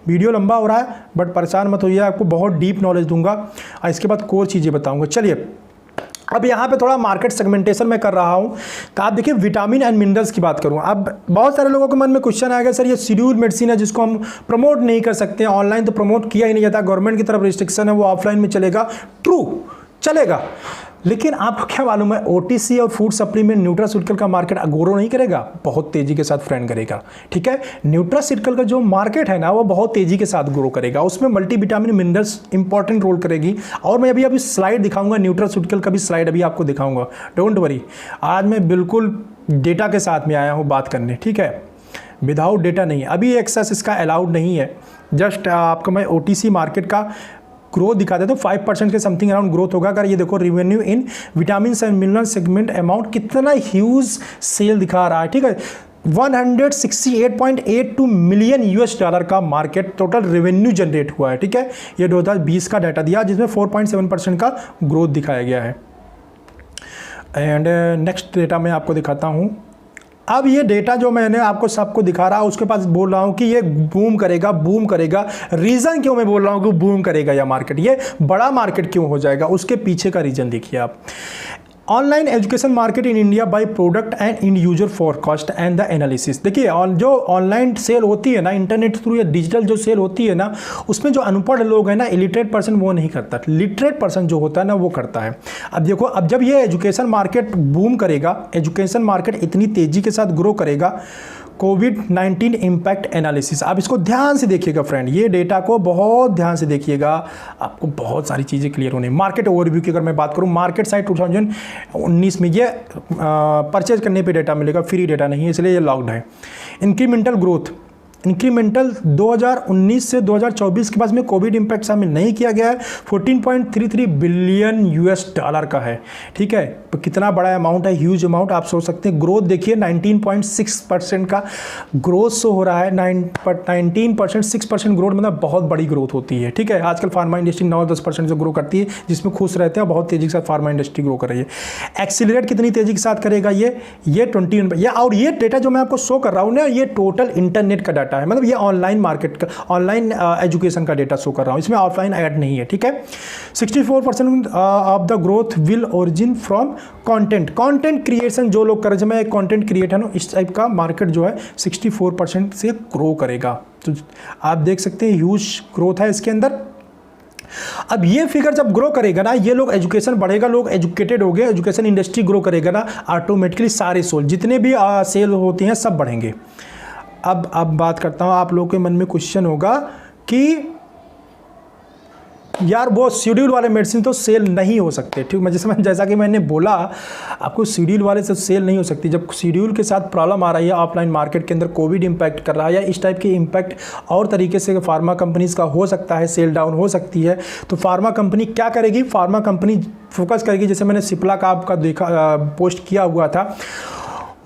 वीडियो लंबा हो रहा है बट परेशान मत होइए, आपको बहुत डीप नॉलेज दूंगा और इसके बाद कोर चीज़ें बताऊँगा। चलिए अब यहाँ पे थोड़ा मार्केट सेगमेंटेशन मैं कर रहा हूँ। तो आप देखिए विटामिन एंड मिनरल्स की बात करूँ। अब बहुत सारे लोगों के मन में क्वेश्चन आएगा, सर ये शेड्यूल मेडिसिन है जिसको हम प्रमोट नहीं कर सकते, ऑनलाइन तो प्रमोट किया ही नहीं जाता, गवर्नमेंट की तरफ रिस्ट्रिक्शन है, वो ऑफलाइन में चलेगा। ट्रू, चलेगा, लेकिन आपको क्या मालूम है ओटीसी और फूड सप्लीमेंट न्यूट्रास्यूटिकल का मार्केट ग्रो नहीं करेगा, बहुत तेजी के साथ फ्रेंड करेगा। ठीक है, न्यूट्रास्यूटिकल का जो मार्केट है ना वो बहुत तेजी के साथ ग्रो करेगा, उसमें मल्टीविटामिन मिनरल्स इंपॉर्टेंट रोल करेगी। और मैं अभी स्लाइड दिखाऊंगा, न्यूट्रास्यूटिकल का भी स्लाइड अभी आपको दिखाऊंगा, डोंट वरी। आज मैं बिल्कुल डेटा के साथ में आया हूँ बात करने, ठीक है, विदाउट डेटा नहीं। अभी एक्सेस इसका अलाउड नहीं है, जस्ट आपको मैं ओटीसी मार्केट का ग्रोथ दिखा देता हूँ। 5% के समथिंग अराउंड ग्रोथ होगा। अगर ये देखो revenue in vitamin and mineral segment amount कितना ह्यूज सेल दिखा रहा है। ठीक है, 168.82 मिलियन US$ का मार्केट टोटल रेवेन्यू जनरेट हुआ है। ठीक है, ये 2020 का डाटा दिया जिसमें 4.7% का ग्रोथ दिखाया गया है। एंड नेक्स्ट डेटा मैं आपको दिखाता हूँ। अब ये डेटा जो मैंने आपको सबको दिखा रहा हूँ उसके पास बोल रहा हूँ कि ये बूम करेगा, बूम करेगा। रीज़न क्यों मैं बोल रहा हूँ कि बूम करेगा या मार्केट, ये बड़ा मार्केट क्यों हो जाएगा, उसके पीछे का रीज़न देखिए आप। Online education market in India by product and in user forecast and the analysis. देखिए जो ऑनलाइन सेल होती है ना, इंटरनेट थ्रू या डिजिटल जो सेल होती है ना, उसमें जो अनपढ़ लोग हैं ना, इलिटरेट पर्सन वो नहीं करता, लिटरेट पर्सन जो होता है ना वो करता है। अब देखो, अब जब ये एजुकेशन मार्केट बूम करेगा, एजुकेशन मार्केट इतनी तेज़ी के साथ ग्रो करेगा, कोविड-19 इम्पैक्ट एनालिसिस, आप इसको ध्यान से देखिएगा फ्रेंड, ये डेटा को बहुत ध्यान से देखिएगा, आपको बहुत सारी चीज़ें क्लियर होने। मार्केट ओवरव्यू की अगर मैं बात करूँ, मार्केट साइड 2019 में ये परचेज करने पे डेटा मिलेगा, फ्री डेटा नहीं है, इसलिए ये लॉक्ड है। इंक्रीमेंटल ग्रोथ, इंक्रीमेंटल 2019 से 2024 के पास में कोविड इम्पैक्ट शामिल नहीं किया गया है, 14.33 बिलियन US$ का है। ठीक है, तो कितना बड़ा अमाउंट है, ह्यूज अमाउंट। आप सोच सकते हैं ग्रोथ देखिए 19.6% का ग्रोथ शो हो रहा है। 19% ग्रोथ मतलब बहुत बड़ी ग्रोथ होती है। ठीक है, आजकल फार्मा इंडस्ट्री 9-10% से ग्रो करती है, जिसमें खुश रहते हैं, बहुत तेजी के साथ फार्मा इंडस्ट्री ग्रो कर रही है। एक्सीलरेट कितनी तेजी के साथ करेगा ये 21, और ये डेटा जो मैं आपको शो कर रहा हूँ ना, ये टोटल इंटरनेट का डाटा है, मतलब ये ऑनलाइन मार्केट का, ऑनलाइन एजुकेशन का डेटा शो कर रहा हूँ, इसमें ऑफलाइन ऐड नहीं है। ठीक है, 64% of the growth will origin from content creation. जो लोग कर रहे हैं, मैं एक कंटेंट क्रिएटर हूँ, इस टाइप का मार्केट जो है 64% से ग्रो करेगा। तो आप देख सकते हैं ह्यूज ग्रोथ है इसके अंदर। अब ये फिगर जब ग्रो करेगा ना, ये लोग एजुकेशन बढ़ेगा, लोग एजुकेटेड हो गए, एजुकेशन इंडस्ट्री ग्रो करेगा ना, ऑटोमेटिकली सारे सोल जितने भी सेल होती हैं सब बढ़ेंगे। अब बात करता हूँ, आप लोगों के मन में क्वेश्चन होगा कि यार वो शेड्यूल वाले मेडिसिन तो सेल नहीं हो सकते। ठीक है, जैसा कि मैंने बोला आपको, शेड्यूल वाले से सेल नहीं हो सकती। जब शेड्यूल के साथ प्रॉब्लम आ रही है ऑफलाइन मार्केट के अंदर, कोविड इम्पैक्ट कर रहा है या इस टाइप के इम्पैक्ट और तरीके से फार्मा कंपनीज का हो सकता है, सेल डाउन हो सकती है, तो फार्मा कंपनी क्या करेगी, फार्मा कंपनी फोकस करेगी। जैसे मैंने सिप्ला का आपका देखा पोस्ट किया हुआ था,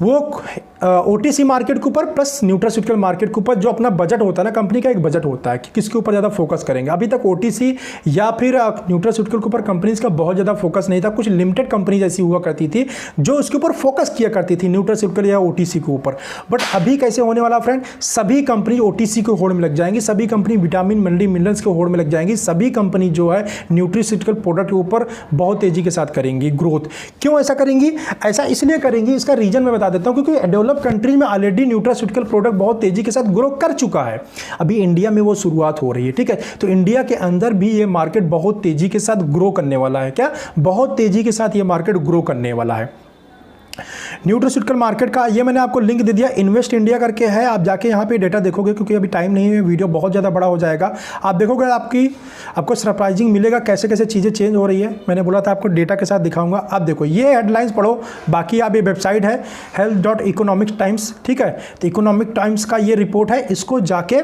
वो ओटीसी मार्केट के ऊपर प्लस न्यूट्रास्यूटिकल मार्केट के ऊपर जो अपना बजट होता है ना, कंपनी का एक बजट होता है कि किसके ऊपर ज़्यादा फोकस करेंगे। अभी तक ओटीसी या फिर न्यूट्रास्यूटिकल के ऊपर कंपनीज का बहुत ज़्यादा फोकस नहीं था। कुछ लिमिटेड कंपनीज ऐसी हुआ करती थी जो उसके ऊपर फोकस किया करती थी, न्यूट्रास्यूटिकल या ओटीसी के ऊपर। बट अभी कैसे होने वाला फ्रेंड, सभी कंपनी ओटीसी के होड़ में लग जाएंगी, सभी कंपनी विटामिन मिनरल्स के होड़ में लग जाएंगी, सभी कंपनी जो है न्यूट्रास्यूटिकल प्रोडक्ट के ऊपर बहुत तेज़ी के साथ करेंगी ग्रोथ। क्यों ऐसा करेंगी, ऐसा इसलिए करेंगी, इसका रीजन मैं बता देता हूँ, क्योंकि डेवलप कंट्रीज में ऑलरेडी न्यूट्रास्यूटिकल प्रोडक्ट बहुत तेजी के साथ ग्रो कर चुका है, अभी इंडिया में वो शुरुआत हो रही है। ठीक है, तो इंडिया के अंदर भी ये मार्केट बहुत तेजी के साथ ग्रो करने वाला है। क्या, बहुत तेजी के साथ ये मार्केट ग्रो करने वाला है। न्यूट्रास्यूटिकल मार्केट का ये मैंने आपको लिंक दे दिया, इन्वेस्ट इंडिया करके है, आप जाके यहाँ पे डेटा देखोगे, क्योंकि अभी टाइम नहीं है, वीडियो बहुत ज़्यादा बड़ा हो जाएगा। आप देखोगे आपको सरप्राइजिंग मिलेगा कैसे कैसे चीज़ें चेंज हो रही है। मैंने बोला था आपको डेटा के साथ दिखाऊंगा। आप देखो, ये हेडलाइंस पढ़ो, बाकी आप ये वेबसाइट है health.economic times। ठीक है, तो इकोनॉमिक टाइम्स का ये रिपोर्ट है, इसको जाके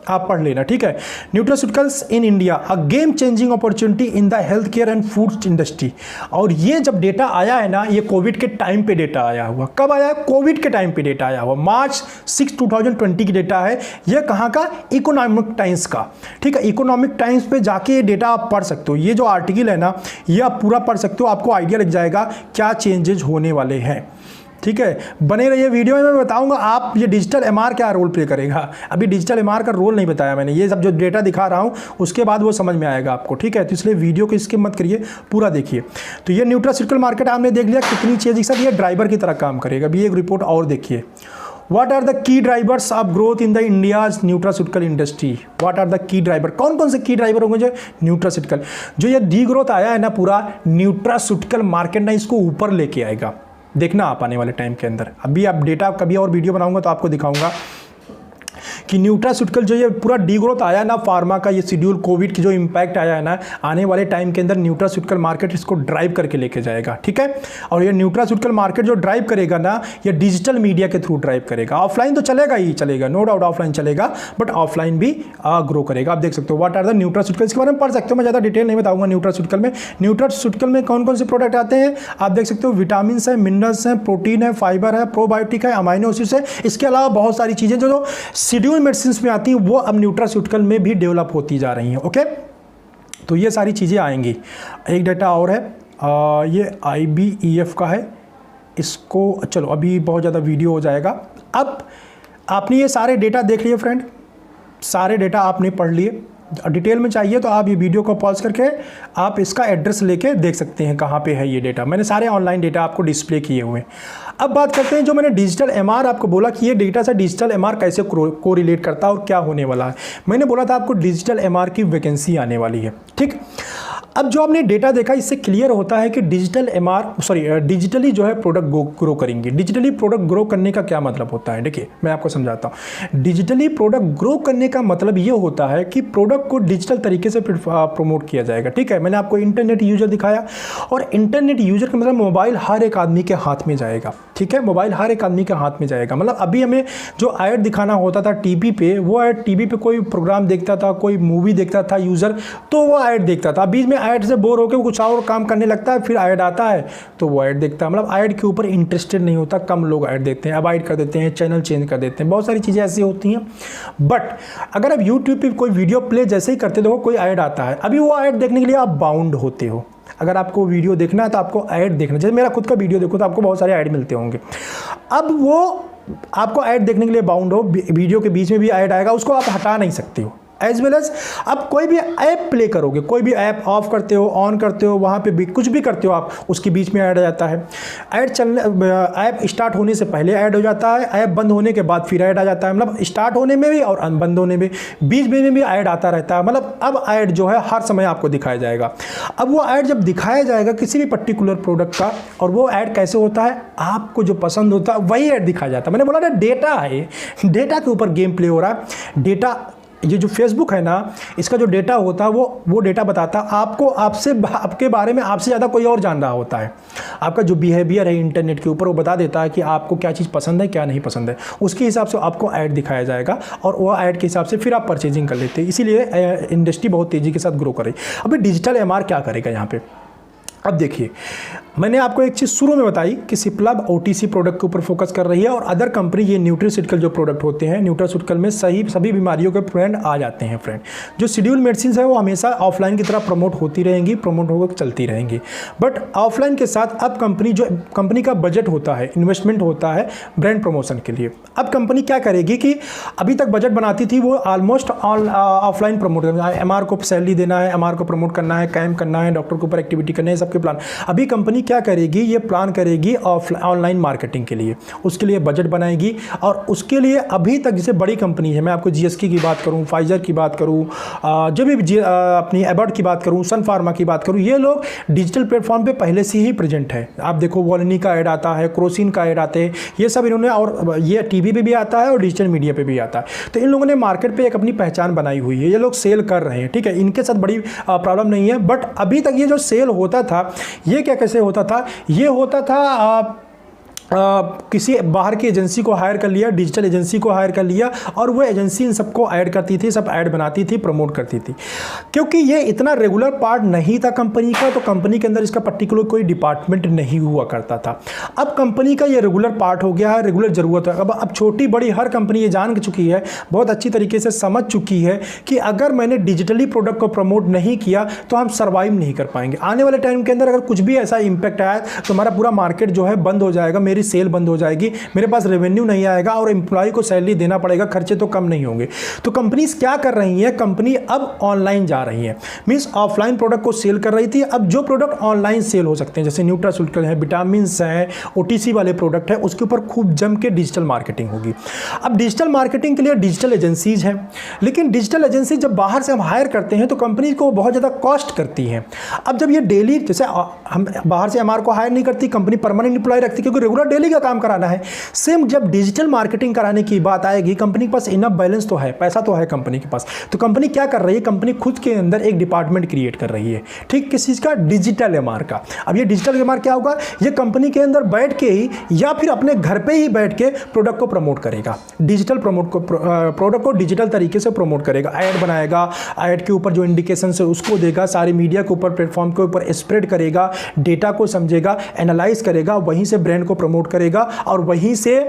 आप पढ़ लेना, ठीक है। Nutraceuticals in India a game changing opportunity in the health care and food industry. और ये जब डेटा आया है ना, ये कोविड के टाइम पे डेटा आया हुआ। कब आया है? कोविड के टाइम पे डेटा आया हुआ, March 6, 2020 की डेटा है। ये कहाँ का? इकोनॉमिक टाइम्स का, ठीक है। इकोनॉमिक टाइम्स पे जाके ये डेटा आप पढ़ सकते हो। ये जो आर्टिकल है ना, ये आप पूरा पढ़ सकते हो, आपको आइडिया लग जाएगा क्या चेंजेज होने वाले हैं, ठीक है। बने रहिए वीडियो में, मैं बताऊंगा आप ये डिजिटल एमआर क्या रोल प्ले करेगा। अभी डिजिटल एमआर का रोल नहीं बताया मैंने, ये सब जो डेटा दिखा रहा हूं उसके बाद वो समझ में आएगा आपको, ठीक है। तो इसलिए वीडियो को स्किप मत करिए, पूरा देखिए। तो ये न्यूट्रास्यूटिकल मार्केट आपने देख लिया कितनी चीज़ के साथ ये ड्राइवर की तरह काम करेगा। अभी एक रिपोर्ट और देखिए, What are the key drivers of growth in the India's nutraceutical industry? What are the key driver? कौन कौन से की ड्राइवर होंगे जो न्यूट्रास्यूटिकल, जो ये डी ग्रोथ आया है ना, पूरा न्यूट्रास्यूटिकल मार्केट ना इसको ऊपर लेके आएगा। देखना आप आने वाले टाइम के अंदर। अभी आप डेटा कभी और वीडियो बनाऊंगा तो आपको दिखाऊंगा कि न्यूट्रास्यूटिकल जो ये पूरा डी ग्रोथ आया ना, फार्मा का ये शेड्यूल, कोविड की जो इम्पैक्ट आया है ना, आने वाले टाइम के अंदर न्यूट्रास्यूटिकल मार्केट इसको ड्राइव करके लेके जाएगा, ठीक है। और ये न्यूट्रास्यूटिकल मार्केट जो ड्राइव करेगा ना, ये डिजिटल मीडिया के थ्रू ड्राइव करेगा। ऑफलाइन तो चलेगा ही चलेगा, नो डाउट ऑफलाइन चलेगा, बट ऑफलाइन भी ग्रो करेगा। आप देख सकते हो व्हाट आर द न्यूट्रास्यूटिकल्स के बारे में पढ़ सकते हो, मैं ज़्यादा डिटेल नहीं बताऊंगा। न्यूट्रास्यूटिकल में कौन कौन से प्रोडक्ट आते हैं आप देख सकते हो। विटामिन है, मिनरल्स हैं, प्रोटीन है, फाइबर है, प्रोबायोटिक है, अमाइनो एसिड्स है। इसके अलावा बहुत सारी चीज़ें जो शेड्यूल मेडिसिन में आती हैं वो अब न्यूट्रास्यूटिकल में भी डेवलप होती जा रही हैं, ओके। तो ये सारी चीज़ें आएंगी। एक डाटा और है, ये IBEF का है। इसको चलो अभी बहुत ज़्यादा वीडियो हो जाएगा। अब आपने ये सारे डेटा देख लिए फ्रेंड, सारे डेटा आपने पढ़ लिए। डिटेल में चाहिए तो आप ये वीडियो को पॉज करके आप इसका एड्रेस लेके देख सकते हैं कहाँ पे है ये डेटा। मैंने सारे ऑनलाइन डेटा आपको डिस्प्ले किए हुए हैं। अब बात करते हैं जो मैंने डिजिटल एमआर आपको बोला कि ये डेटा से डिजिटल एमआर कैसे कोरिलेट करता है और क्या होने वाला है। मैंने बोला था आपको डिजिटल एमआर की वैकेंसी आने वाली है, ठीक। अब जो आपने डेटा देखा इससे क्लियर होता है कि डिजिटली जो है प्रोडक्ट ग्रो करेंगे। डिजिटली प्रोडक्ट ग्रो करने का क्या मतलब होता है, देखिए मैं आपको समझाता हूँ। डिजिटली प्रोडक्ट ग्रो करने का मतलब ये होता है कि प्रोडक्ट को डिजिटल तरीके से प्रमोट किया जाएगा, ठीक है। मैंने आपको इंटरनेट यूजर दिखाया, और इंटरनेट यूजर का मतलब मोबाइल हर एक आदमी के हाथ में जाएगा, ठीक है। मोबाइल हर एक आदमी के हाथ में जाएगा। मतलब अभी हमें जो ऐड दिखाना होता था टीवी पे, वो ऐड टीवी पे कोई प्रोग्राम देखता था, कोई मूवी देखता था यूज़र, तो वो ऐड देखता था। बीच में ऐड से बोर होकर कुछ और काम करने लगता है, फिर ऐड आता है तो वो ऐड देखता है। मतलब ऐड के ऊपर इंटरेस्टेड नहीं होता, कम लोग ऐड देखते हैं, अवॉइड कर देते हैं, चैनल चेंज कर देते हैं, बहुत सारी चीज़ें ऐसी होती हैं। बट अगर आप यूट्यूब पे कोई वीडियो प्ले जैसे ही करते देखो कोई ऐड आता है, अभी वो ऐड देखने के लिए आप बाउंड होते हो। अगर आपको वीडियो देखना है तो आपको ऐड देखना, जैसे मेरा खुद का वीडियो देखो तो आपको बहुत सारे ऐड मिलते होंगे। अब वो आपको ऐड देखने के लिए बाउंड हो, वीडियो के बीच में भी ऐड आएगा, उसको आप हटा नहीं सकते हो। एज वेल एज आप कोई भी ऐप प्ले करोगे, कोई भी ऐप ऑफ करते हो, ऑन करते हो, वहाँ पे भी कुछ भी करते हो आप, उसके बीच में ऐड आ जाता है। ऐप स्टार्ट होने से पहले ऐड हो जाता है, ऐप बंद होने के बाद फिर ऐड आ जाता है। मतलब स्टार्ट होने में भी और बंद होने में, बीच में भी ऐड आता रहता है। मतलब अब ऐड जो है हर समय आपको दिखाया जाएगा। अब वो ऐड जब दिखाया जाएगा किसी भी पर्टिकुलर प्रोडक्ट का, और वो ऐड कैसे होता है, आपको जो पसंद होता है वही ऐड दिखाया जाता है। मैंने बोला ना डेटा है, डेटा के ऊपर गेम प्ले हो रहा है। डेटा ये जो फेसबुक है ना, इसका जो डेटा होता है वो डेटा बताता है आपको, आपके बारे में आपसे ज़्यादा कोई और जान रहा होता है। आपका जो बिहेवियर है इंटरनेट के ऊपर वो बता देता है कि आपको क्या चीज़ पसंद है क्या नहीं पसंद है। उसके हिसाब से आपको ऐड दिखाया जाएगा, और वो ऐड के हिसाब से फिर आप परचेजिंग कर लेते हैं। इसीलिए इंडस्ट्री बहुत तेज़ी के साथ ग्रो करे। अभी डिजिटल एमआर क्या करेगा यहाँ पे, अब देखिए मैंने आपको एक चीज़ शुरू में बताई कि सिप्ला OTC प्रोडक्ट के ऊपर फोकस कर रही है, और अदर कंपनी ये न्यूट्रास्यूटिकल जो प्रोडक्ट होते हैं, न्यूट्रास्यूटिकल में सभी बीमारियों के ब्रांड आ जाते हैं फ्रेंड। जो शेड्यूल मेडिसिन है वो हमेशा ऑफलाइन की तरह प्रमोट होती रहेंगी, प्रमोट होकर चलती रहेंगी। बट ऑफलाइन के साथ अब कंपनी का बजट होता है, इन्वेस्टमेंट होता है ब्रांड प्रमोशन के लिए। अब कंपनी क्या करेगी कि अभी तक बजट बनाती थी वो ऑलमोस्ट ऑफलाइन प्रमोट करना है, MR को सैलरी देना है, MR को प्रमोट करना है, कैम्प करना है, डॉक्टर के ऊपर एक्टिविटी करना है, सबके प्लान। अभी कंपनी क्या करेगी, ये प्लान करेगी ऑनलाइन मार्केटिंग के लिए, उसके लिए बजट बनाएगी। और उसके लिए अभी तक जैसे बड़ी कंपनी है, मैं आपको GSK की बात करूं, फाइजर की बात करूं, जब भी अपनी एबॉट की बात करूं, सन फार्मा की बात करूं, ये लोग डिजिटल प्लेटफॉर्म पे पहले से ही प्रेजेंट है। आप देखो वॉलिनी का ऐड आता है, क्रोसिन का ऐड आते हैं, ये सब इन्होंने, और ये टीवी पे भी आता है और डिजिटल मीडिया पे भी आता है। तो इन लोगों ने मार्केट पे एक अपनी पहचान बनाई हुई है, ये लोग सेल कर रहे हैं, ठीक है। इनके साथ बड़ी प्रॉब्लम नहीं है। बट अभी तक ये जो सेल होता था, ये क्या कैसे होता था, ये होता था किसी बाहर की एजेंसी को हायर कर लिया, डिजिटल एजेंसी को हायर कर लिया, और वो एजेंसी इन सबको ऐड करती थी, सब ऐड बनाती थी, प्रमोट करती थी। क्योंकि ये इतना रेगुलर पार्ट नहीं था कंपनी का, तो कंपनी के अंदर इसका पर्टिकुलर कोई डिपार्टमेंट नहीं हुआ करता था। अब कंपनी का ये रेगुलर पार्ट हो गया है, रेगुलर ज़रूरत है। अब छोटी बड़ी हर कंपनी ये जान चुकी है, बहुत अच्छी तरीके से समझ चुकी है कि अगर मैंने डिजिटली प्रोडक्ट को प्रमोट नहीं किया तो हम सर्वाइव नहीं कर पाएंगे। आने वाले टाइम के अंदर अगर कुछ भी ऐसा इंपैक्ट आया तो हमारा पूरा मार्केट जो है बंद हो जाएगा, मेरी सेल बंद हो जाएगी, मेरे पास रेवेन्यू नहीं आएगा और एम्प्लॉय को सैलरी देना पड़ेगा, खर्चे तो कम नहीं होंगे। तो कंपनीज क्या कर रही है, कंपनी अब ऑनलाइन जा रही है। मींस ऑफलाइन प्रोडक्ट को सेल कर रही थी, अब जो प्रोडक्ट ऑनलाइन सेल हो सकते हैं, जैसे न्यूट्रास्यूटिकल है, विटामिन है, ओटीसी वाले प्रोडक्ट है, उसके ऊपर खूब जम के डिजिटल मार्केटिंग होगी। अब डिजिटल मार्केटिंग के लिए डिजिटल एजेंसीज हैं, लेकिन डिजिटल एजेंसी जब बाहर से हम हायर करते हैं तो कंपनी को बहुत ज़्यादा कॉस्ट करती हैं। अब जब ये डेली, जैसे हम बाहर से एमआर को हायर नहीं करती, कंपनी परमानेंट एम्प्लॉय रखती क्योंकि रेगुलर डेली का काम कराना है। सेम जब डिजिटल मार्केटिंग कराने की बात आएगी, कंपनी के पास इनफ बैलेंस तो है, पैसा तो है कंपनी के पास, तो कंपनी क्या कर रही है, कंपनी खुद के अंदर एक डिपार्टमेंट क्रिएट कर रही है। ठीक, किस चीज़ का, डिजिटल एमआर का। अब ये डिजिटल एमआर क्या होगा, ये कंपनी के अंदर बैठ के ही या फिर अपने घर पे ही बैठ के प्रोडक्ट को प्रमोट करेगा, डिजिटल प्रोडक्ट को डिजिटल तरीके से प्रमोट करेगा, ऐड बनाएगा, ऐड के ऊपर जो इंडिकेशन है उसको देगा, सारे मीडिया के ऊपर, प्लेटफॉर्म के ऊपर स्प्रेड करेगा, डेटा को समझेगा, एनालाइज करेगा, वहीं से ब्रांड को प्रमोट करेगा और वहीं से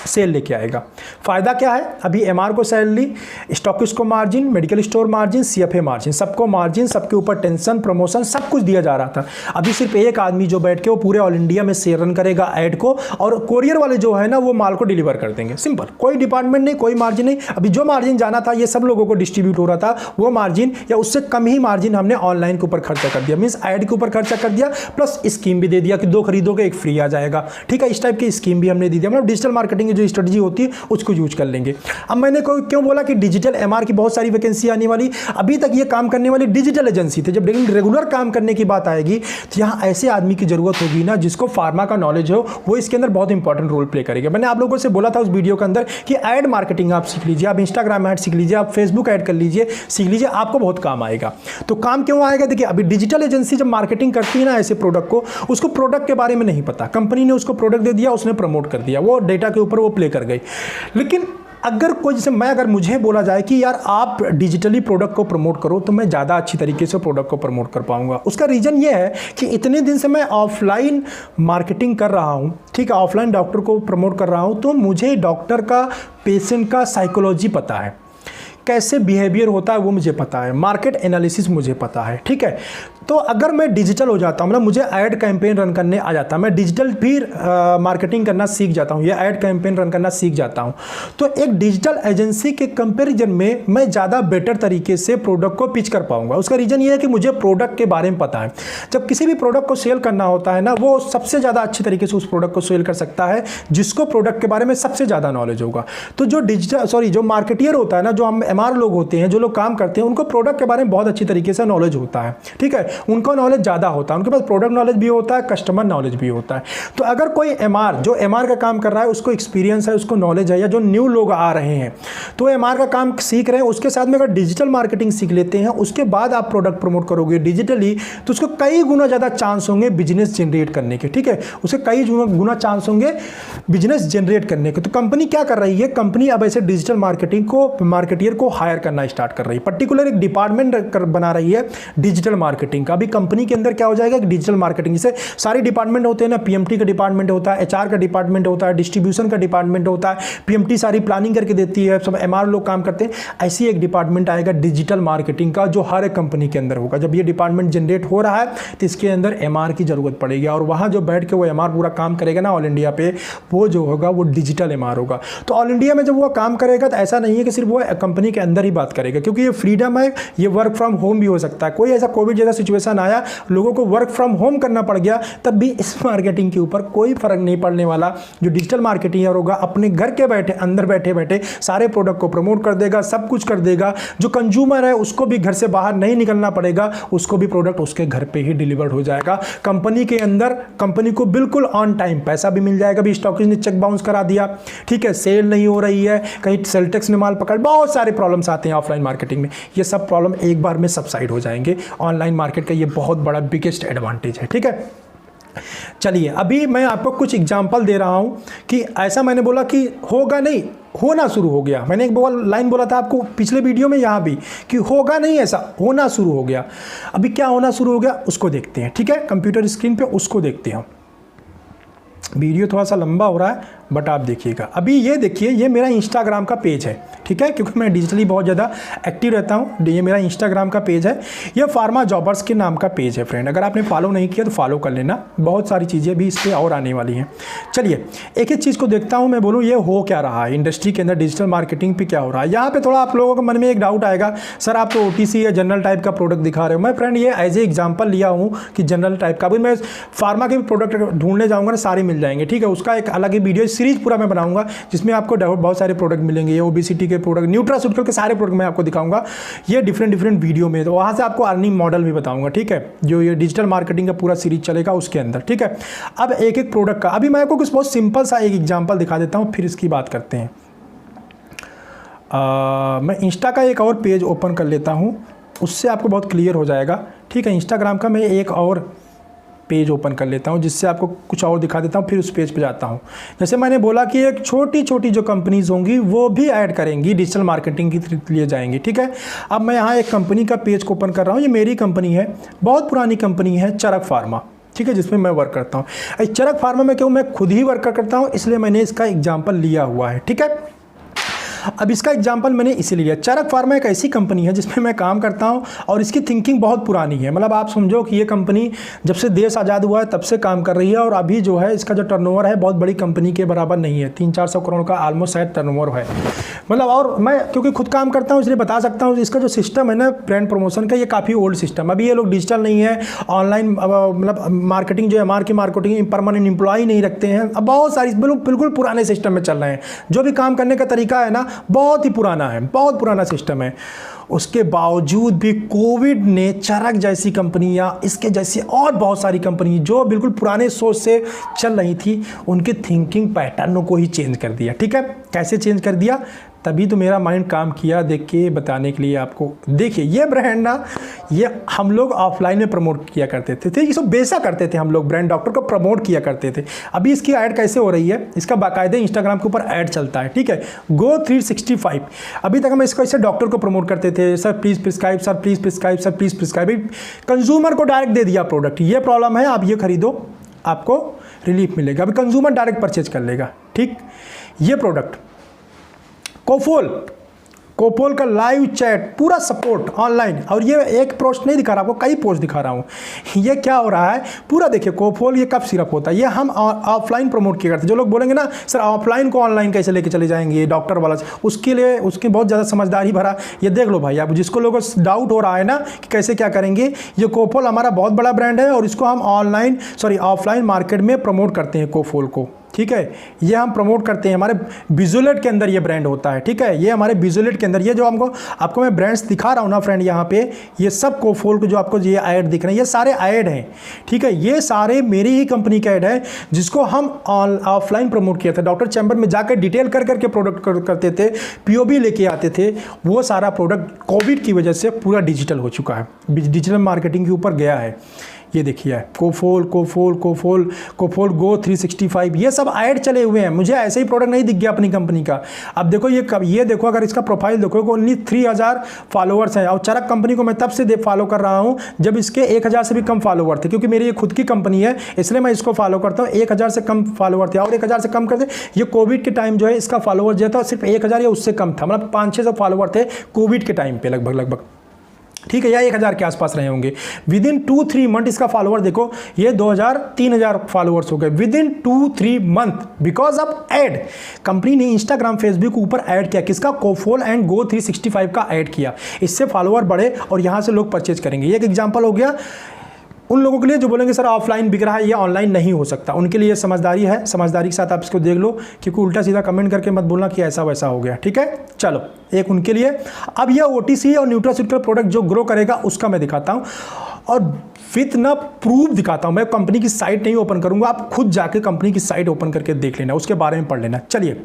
सेल लेके आएगा। फायदा क्या है, अभी एमआर को सैलरी, स्टॉकिस्ट को margin, medical store margin, CFA margin, सबको मार्जिन, सबके ऊपर टेंशन, प्रमोशन, सब कुछ दिया जा रहा था। अभी सिर्फ एक आदमी जो बैठ के वो पूरे ऑल इंडिया में सेल रन करेगा ऐड को, और कोरियर वाले जो है ना वो माल को डिलीवर कर देंगे। सिंपल, कोई डिपार्टमेंट नहीं, कोई मार्जिन नहीं। अभी जो मार्जिन जाना था ये सब लोगों को डिस्ट्रीब्यूट हो रहा था, वो मार्जिन या उससे कम ही मार्जिन हमने ऑनलाइन के ऊपर खर्चा कर दिया, मीन्स ऐड के ऊपर खर्चा कर दिया, प्लस स्कीम भी दे दिया कि 2 खरीदोगे 1 फ्री आ जाएगा। ठीक है, इस टाइप की स्कीम भी हमने दे दिया। मतलब डिजिटल मार्केटिंग की जो स्ट्रेटजी होती है उसको यूज कर लेंगे। अब मैंने क्यों बोला कि डिजिटल एमआर की बहुत सारी वैकेंसी आने वाली, अभी तक ये काम करने वाली डिजिटल एजेंसी थे। जब रेगुलर काम करने की बात आएगी तो यहाँ ऐसे आदमी की जरूरत होगी ना जिसको फार्मा का नॉलेज हो, वो इसके अंदर बहुत इंपॉर्टेंट रोल प्ले करेगा। मैंने आप लोगों से बोला था उस वीडियो के अंदर कि एड मार्केटिंग आप सीख लीजिए, आप इंस्टाग्राम ऐड सीख लीजिए, आप फेसबुक ऐड कर लीजिए, सीख लीजिए, आपको बहुत काम आएगा। तो काम क्यों आएगा, देखिए अभी डिजिटल एजेंसी जब मार्केटिंग करती है ना ऐसे प्रोडक्ट को, उसको प्रोडक्ट के बारे में नहीं पता, कंपनी ने उसको प्रोडक्ट दे दिया, उसने प्रमोट कर दिया, वो डेटा के ऊपर वो प्ले कर गई। लेकिन अगर कोई, जैसे अगर मुझे बोला जाए कि यार आप डिजिटली प्रोडक्ट को प्रमोट करो, तो मैं ज़्यादा अच्छी तरीके से प्रोडक्ट को प्रमोट कर पाऊंगा। उसका रीज़न ये है कि इतने दिन से मैं ऑफलाइन मार्केटिंग कर रहा हूँ, ठीक है, ऑफलाइन डॉक्टर को प्रमोट कर रहा हूँ, तो मुझे डॉक्टर का, पेशेंट का साइकोलॉजी पता है, कैसे बिहेवियर होता है वो मुझे पता है, मार्केट एनालिसिस मुझे पता है। ठीक है, तो अगर मैं डिजिटल हो जाता हूँ, मतलब मुझे ऐड कैंपेन रन करने आ जाता है, मैं डिजिटल भी मार्केटिंग करना सीख जाता हूँ या ऐड कैंपेन रन करना सीख जाता हूँ, तो एक डिजिटल एजेंसी के कंपैरिजन में मैं ज़्यादा बेटर तरीके से प्रोडक्ट को पिच कर पाऊंगा। उसका रीज़न ये है कि मुझे प्रोडक्ट के बारे में पता है। जब किसी भी प्रोडक्ट को सेल करना होता है ना, वो सबसे ज़्यादा अच्छी तरीके से उस प्रोडक्ट को सेल कर सकता है जिसको प्रोडक्ट के बारे में सबसे ज़्यादा नॉलेज होगा। तो जो जो मार्केटियर होता है ना, जो हम एमआर लोग होते हैं, जो लोग काम करते हैं, उनको प्रोडक्ट के बारे में बहुत अच्छी तरीके से नॉलेज होता है। ठीक है, उनको नॉलेज ज़्यादा होता है, उनके पास प्रोडक्ट नॉलेज भी होता है, कस्टमर नॉलेज भी होता है। तो अगर कोई एमआर, जो एमआर का काम कर रहा है, उसको एक्सपीरियंस है, उसको नॉलेज है, या जो न्यू लोग आ रहे हैं तो एमआर का काम सीख रहे हैं, उसके साथ में अगर डिजिटल मार्केटिंग सीख लेते हैं, उसके बाद आप प्रोडक्ट प्रमोट करोगे डिजिटली, तो उसको कई गुना ज़्यादा चांस होंगे बिजनेस जनरेट करने के। ठीक है, उसे कई गुना चांस होंगे बिजनेस जनरेट करने के। तो कंपनी क्या कर रही है, कंपनी अब ऐसे डिजिटल मार्केटिंग को, मार्केटियर को हायर करना स्टार्ट कर रही है, पर्टिकुलर एक डिपार्टमेंट बना रही है डिजिटल मार्केटिंग का। अभी कंपनी के अंदर क्या हो जाएगा, डिजिटल मार्केटिंग, जैसे सारे डिपार्टमेंट होते हैं ना, पीएमटी का डिपार्टमेंट होता है, एचआर का डिपार्टमेंट होता है, डिस्ट्रीब्यूशन का डिपार्टमेंट होता है, पीएमटी सारी प्लानिंग करके देती है, सब एमआर लोग काम करते हैं। ऐसी एक डिपार्टमेंट आएगा डिजिटल मार्केटिंग का, जो हर एक कंपनी के अंदर होगा। जब ये डिपार्टमेंट जनरेट हो रहा है तो इसके अंदर एमआर की जरूरत पड़ेगी, और वहां जो बैठ के वो एमआर पूरा काम करेगा ना ऑल इंडिया पे, वो जो होगा वो डिजिटल एमआर होगा। तो ऑल इंडिया में जब वो काम करेगा तो ऐसा नहीं है कि सिर्फ वो कंपनी के अंदर ही बात करेगा, क्योंकि ये फ्रीडम है, ये वर्क फ्रॉम होम भी हो सकता है। कोई ऐसा कोविड जैसा सिचुएशन आया, लोगों को वर्क फ्रॉम होम करना पड़ गया, तब भी इस मार्केटिंग के ऊपर कोई फर्क नहीं पड़ने वाला। जो डिजिटल मार्केटिंग होगा, अपने घर के बैठे, अंदर बैठे बैठे सारे प्रोडक्ट को प्रमोट कर देगा, सब कुछ कर देगा। जो कंज्यूमर है उसको भी घर से बाहर नहीं निकलना पड़ेगा, उसको भी प्रोडक्ट उसके घर पे ही डिलीवर्ड हो जाएगा। कंपनी के अंदर कंपनी को बिल्कुल ऑन टाइम पैसा भी मिल जाएगा। भी स्टॉकिस्ट ने चेक बाउंस करा दिया, ठीक है, सेल नहीं हो रही है, कहीं सेलटेक्स ने माल पकड़, बहुत सारे प्रॉब्लम्स आते हैं ऑफलाइन मार्केटिंग में। ये सब प्रॉब्लम एक बार में सबसाइड हो जाएंगे। ऑनलाइन मार्केट का ये बहुत बड़ा बिगेस्ट एडवांटेज है। ठीक है, चलिए अभी मैं आपको कुछ एग्जांपल दे रहा हूँ कि ऐसा मैंने बोला कि होगा नहीं, होना शुरू हो गया। मैंने एक लाइन बोला था आपको पिछले वीडियो में, यहाँ भी, कि होगा नहीं, ऐसा होना शुरू हो गया। अभी क्या होना शुरू हो गया उसको देखते हैं, ठीक है, कंप्यूटर स्क्रीन पे उसको देखते हैं। वीडियो थोड़ा सा लंबा हो रहा है बट आप देखिएगा। अभी ये देखिए, ये मेरा इंस्टाग्राम का पेज है, ठीक है, क्योंकि मैं डिजिटली बहुत ज़्यादा एक्टिव रहता हूँ। ये मेरा इंस्टाग्राम का पेज है, ये फार्मा जॉबर्स के नाम का पेज है फ्रेंड। अगर आपने फॉलो नहीं किया तो फॉलो कर लेना, बहुत सारी चीज़ें भी इस पर और आने वाली हैं। चलिए एक एक चीज़ को देखता हूँ, मैं बोलूँ ये हो क्या रहा है इंडस्ट्री के अंदर, डिजिटल मार्केटिंग पर क्या हो रहा है। यहाँ पर थोड़ा आप लोगों के मन में एक डाउट आएगा, सर आप तो OTC या जनरल टाइप का प्रोडक्ट दिखा रहे हो। मैं फ्रेंड ये एज ए एग्जाम्पल लिया हूँ कि जनरल टाइप का, अभी मैं फार्मा के भी प्रोडक्ट ढूंढने जाऊँगा ना, सारे मिल जाएंगे, ठीक है। उसका एक अलग ही वीडियो सीरीज पूरा मैं बनाऊंगा जिसमें आपको बहुत सारे प्रोडक्ट मिलेंगे, ये ओबेसिटी के प्रोडक्ट, न्यूट्रास्यूटिकल के सारे प्रोडक्ट मैं आपको दिखाऊंगा ये डिफरेंट वीडियो में। तो वहां से आपको अर्निंग मॉडल भी बताऊंगा, ठीक है, जो ये डिजिटल मार्केटिंग का पूरा सीरीज चलेगा उसके अंदर, ठीक है। अब एक एक प्रोडक्ट का अभी मैं आपको कुछ बहुत सिंपल सा एक एग्जाम्पल दिखा देता हूँ, फिर इसकी बात करते हैं। मैं इंस्टा का एक और पेज ओपन कर लेता हूँ, उससे आपको बहुत क्लियर हो जाएगा, ठीक है। इंस्टाग्राम का मैं एक और पेज ओपन कर लेता हूं जिससे आपको कुछ और दिखा देता हूं, फिर उस पेज पे जाता हूं। जैसे मैंने बोला कि एक छोटी छोटी जो कंपनीज होंगी वो भी ऐड करेंगी, डिजिटल मार्केटिंग के लिए जाएंगी, ठीक है। अब मैं यहाँ एक कंपनी का पेज को ओपन कर रहा हूँ, ये मेरी कंपनी है, बहुत पुरानी कंपनी है, चरक फार्मा, ठीक है, जिसमें मैं वर्क करता हूँ। चरक फार्मा में क्यों, मैं खुद ही वर्क करता हूँ, इसलिए मैंने इसका एग्जाम्पल लिया हुआ है, ठीक है। अब इसका एग्जांपल मैंने इसीलिए लिया, चरक फार्मा एक ऐसी कंपनी है जिसमें मैं काम करता हूं और इसकी थिंकिंग बहुत पुरानी है। मतलब आप समझो कि ये कंपनी जब से देश आज़ाद हुआ है तब से काम कर रही है, और अभी जो है इसका जो टर्नओवर है बहुत बड़ी कंपनी के बराबर नहीं है, 300-400 करोड़ का ऑलमोस्ट शायद टर्नओवर है। मतलब और मैं क्योंकि खुद काम करता हूँ इसलिए बता सकता हूँ, इसका जो सिस्टम है ना ब्रांड प्रमोशन का, ये काफ़ी ओल्ड सिस्टम। अभी ये लोग डिजिटल नहीं है, ऑनलाइन मतलब मार्केटिंग जो MR की मार्केटिंग परमानेंट एम्प्लॉय नहीं रखते हैं, अब बहुत सारी बिल्कुल पुराने सिस्टम में चल रहे हैं। जो भी काम करने का तरीका है ना बहुत ही पुराना है, बहुत पुराना सिस्टम है। उसके बावजूद भी कोविड ने चरक जैसी कंपनी या इसके जैसी और बहुत सारी कंपनी जो बिल्कुल पुराने सोच से चल रही थी, उनके थिंकिंग पैटर्नों को ही चेंज कर दिया, ठीक है। कैसे चेंज कर दिया, तभी तो मेरा माइंड काम किया देख के बताने के लिए आपको। देखिए ये ब्रांड ना, ये हम लोग ऑफलाइन में प्रमोट किया करते थे, ये सब बेचा करते थे हम लोग, ब्रांड डॉक्टर को प्रमोट किया करते थे। अभी इसकी ऐड कैसे हो रही है, इसका बाकायदे इंस्टाग्राम के ऊपर ऐड चलता है, ठीक है, गो 365। अभी तक हम इसको ऐसे डॉक्टर को प्रमोट करते थे, sir please prescribe, sir please prescribe, sir please prescribe. Consumer को डायरेक्ट दे दिया प्रोडक्ट, ये प्रॉब्लम है, आप ये खरीदो आपको रिलीफ मिलेगा। अभी कंज्यूमर डायरेक्ट परचेज कर लेगा, ठीक। ये प्रोडक्ट कोपोल का लाइव चैट पूरा सपोर्ट ऑनलाइन, और ये एक पोस्ट नहीं दिखा रहा आपको, कई पोस्ट दिखा रहा हूँ। ये क्या हो रहा है पूरा देखिए, कोपोल ये कफ सिरप होता है, ये हम ऑफलाइन प्रमोट किया करते हैं। जो लोग बोलेंगे ना सर ऑफलाइन को ऑनलाइन कैसे लेके चले जाएंगे डॉक्टर वाला, उसके लिए उसकी बहुत ज़्यादा समझदारी भरा। ये देख लो भाई, आप जिसको लोगों को डाउट हो रहा है ना कि कैसे क्या करेंगे, ये कोपोल हमारा बहुत बड़ा ब्रांड है और इसको हम ऑफलाइन मार्केट में प्रमोट करते हैं कोपोल को, ठीक है। ये हम प्रमोट करते हैं, हमारे विजुअलेट के अंदर ये ब्रांड होता है, ठीक है। ये हमारे विजुअलेट के अंदर, ये जो आपको मैं ब्रांड्स दिखा रहा हूँ ना फ्रेंड, यहाँ पे ये सब कोपोल को जो आपको ये ऐड दिख रहे हैं, ये सारे ऐड हैं, ठीक है। ये सारे मेरी ही कंपनी का ऐड है जिसको हम ऑफलाइन प्रमोट किया था। डॉक्टर चैम्बर में जाकर डिटेल करके प्रोडक्ट करते थे, POB लेके आते थे। वो सारा प्रोडक्ट कोविड की वजह से पूरा डिजिटल हो चुका है, डिजिटल मार्केटिंग के ऊपर गया है। ये देखिए कोपोल गो 365, ये सब ऐड चले हुए हैं। मुझे ऐसे ही प्रोडक्ट नहीं दिख गया अपनी कंपनी का। अब देखो ये देखो, अगर इसका प्रोफाइल देखो, ओनली 3000 फॉलोअर्स हैं, और चरक कंपनी को मैं तब से फॉलो कर रहा हूं जब इसके 1000 से भी कम फॉलोवर थे, क्योंकि मेरी ये खुद की कंपनी है इसलिए मैं इसको फॉलो करता हूँ। 1000 से कम फॉलोवर थे, और 1000 से कम करते, ये कोविड के टाइम जो है इसका फॉलोवर जो था सिर्फ 1000 या उससे कम था, मतलब 500-600 फॉलोवर थे कोविड के टाइम पे लगभग, ठीक है, या 1000 के आसपास रहे होंगे। विदिन 2-3 मंथ इसका फॉलोवर देखो, ये 2000-3000 फॉलोवर्स हो गए within 2-3 month, because of add. Company ने इंस्टाग्राम फेसबुक ऊपर ऐड किया, किसका, कोपोल एंड गो 365 का ऐड किया। इससे फॉलोवर बढ़े और यहाँ से लोग परचेज करेंगे। ये एक एग्जाम्पल हो गया उन लोगों के लिए जो बोलेंगे सर ऑफलाइन बिक रहा है, ये ऑनलाइन नहीं हो सकता, उनके लिए समझदारी है। समझदारी के साथ आप इसको देख लो, क्योंकि उल्टा सीधा कमेंट करके मत बोलना कि ऐसा वैसा हो गया, ठीक है। चलो एक उनके लिए। अब यह OTC और न्यूट्रास्यूटिकल प्रोडक्ट जो ग्रो करेगा उसका मैं दिखाता हूँ, और विथ ना प्रूफ दिखाता हूँ। मैं कंपनी की साइट नहीं ओपन करूँगा, आप खुद जाके कंपनी की साइट ओपन करके देख लेना, उसके बारे में पढ़ लेना। चलिए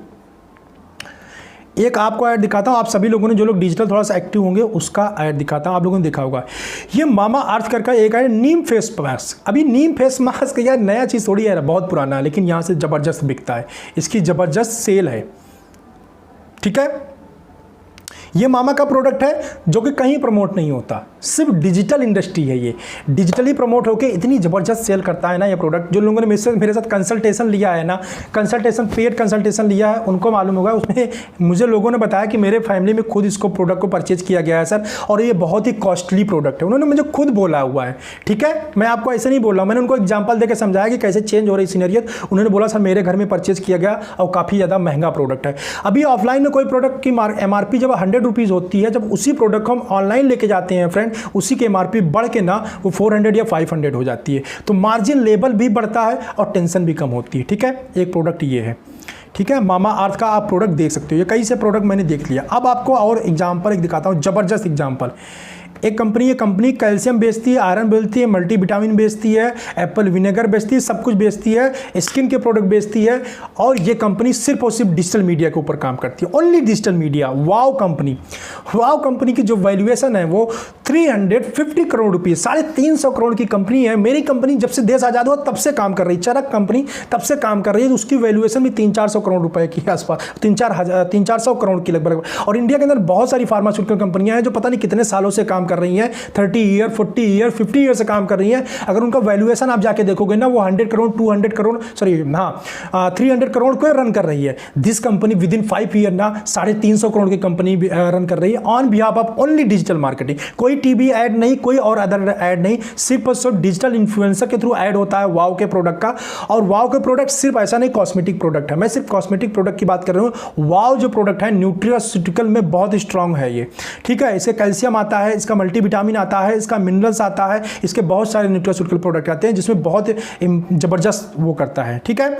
एक आपको ऐड दिखाता हूँ, आप सभी लोगों ने जो लोग डिजिटल थोड़ा सा एक्टिव होंगे उसका ऐड दिखाता हूँ, आप लोगों ने देखा होगा। ये मामा अर्थ करके एक है नीम फेस मास्क। अभी नीम फेस मास्क यार नया चीज़ थोड़ी है, बहुत पुराना है, लेकिन यहाँ से ज़बरदस्त बिकता है, इसकी ज़बरदस्त सेल है, ठीक है। ये मामा का प्रोडक्ट है जो कि कहीं प्रमोट नहीं होता, सिर्फ डिजिटल इंडस्ट्री है, ये डिजिटली प्रमोट होकर इतनी ज़बरदस्त सेल करता है ना ये प्रोडक्ट। जो लोगों ने मेरे साथ कंसल्टेशन लिया है ना, कंसल्टेशन पेड कंसल्टेशन लिया है, उनको मालूम होगा। उसमें मुझे लोगों ने बताया कि मेरे फैमिली में खुद इसको प्रोडक्ट को परचेज किया गया है सर, और ये बहुत ही कॉस्टली प्रोडक्ट है, उन्होंने मुझे खुद बोला हुआ है, ठीक है। मैं आपको ऐसे नहीं बोल रहा हूँ, मैंने उनको एग्जाम्पल देकर समझाया कि कैसे चेंज हो रही सीनरियत। उन्होंने बोला सर मेरे घर में परचेज किया गया और काफ़ी ज़्यादा महंगा प्रोडक्ट है। अभी ऑफलाइन में कोई प्रोडक्ट की MRP जब 100 रुपीज़ होती है, जब उसी प्रोडक्ट को हम ऑनलाइन लेके जाते हैं फ्रेंड, उसी के MRP बढ़ के ना वो 400 या 500 हो जाती है, तो मार्जिन लेवल भी बढ़ता है और टेंशन भी कम होती है, ठीक है। एक प्रोडक्ट ये है, ठीक है, मामा अर्थ का आप प्रोडक्ट देख सकते हो, ये कई से प्रोडक्ट मैंने देख लिया। अब आपको और एग्जांपल एक दिखाता हूँ, जबरदस्त एग्जांपल। एक कंपनी कैल्शियम बेचती है, आयरन बेचती है, मल्टीविटामिन बेचती है, एप्पल विनेगर बेचती है, सब कुछ बेचती है, स्किन के प्रोडक्ट बेचती है, और ये कंपनी सिर्फ और सिर्फ डिजिटल मीडिया के ऊपर काम करती है, ओनली डिजिटल मीडिया। वाव कंपनी की जो वैल्यूएशन है वो 350 करोड़ रुपये, 350 करोड़ की कंपनी है। मेरी कंपनी जब से देश आज़ाद हुआ तब से काम कर रही है, चरक कंपनी तब से काम कर रही है, उसकी वैल्यूएशन भी 300-400 करोड़ रुपए की आसपास, 300-400 करोड़ की लगभग। और इंडिया के अंदर बहुत सारी फार्मास्यूटिकल कंपनियां हैं जो पता नहीं कितने सालों से काम कर रही हैं, 30 ईयर, 40 ईयर, 50 ईयर से काम कर रही हैं। अगर उनका वैल्यूएशन आप जाके देखोगे ना, वो 100 करोड़, 200 करोड़, सॉरी हाँ 300 करोड़ को रन कर रही है। This company with in 5 year ना 350 करोड़ की कंपनी रन कर रही है, on behalf of only digital marketing. कोई टीवी ऐड नहीं, कोई और अदर ऐड नहीं, सिर्फ और सिर्फ डिजिटल इन्फ्लुएंसर के थ्रू ऐड होता है वाव के प्रोडक्ट का। और वाव के प्रोडक्ट सिर्फ ऐसा नहीं कॉस्मेटिक प्रोडक्ट है, मैं सिर्फ कॉस्मेटिक प्रोडक्ट की बात कर रहा हूँ। वाव जो प्रोडक्ट है न्यूट्रियास्यूटिकल में बहुत स्ट्रांग है ये, ठीक है। इसे कैल्शियम आता है, इसका मल्टीविटामिन आता है, इसका मिनरल्स आता है, इसके बहुत सारे न्यूट्रियास्यूटिकल प्रोडक्ट आते हैं जिसमें बहुत जबरदस्त वो करता है, ठीक है।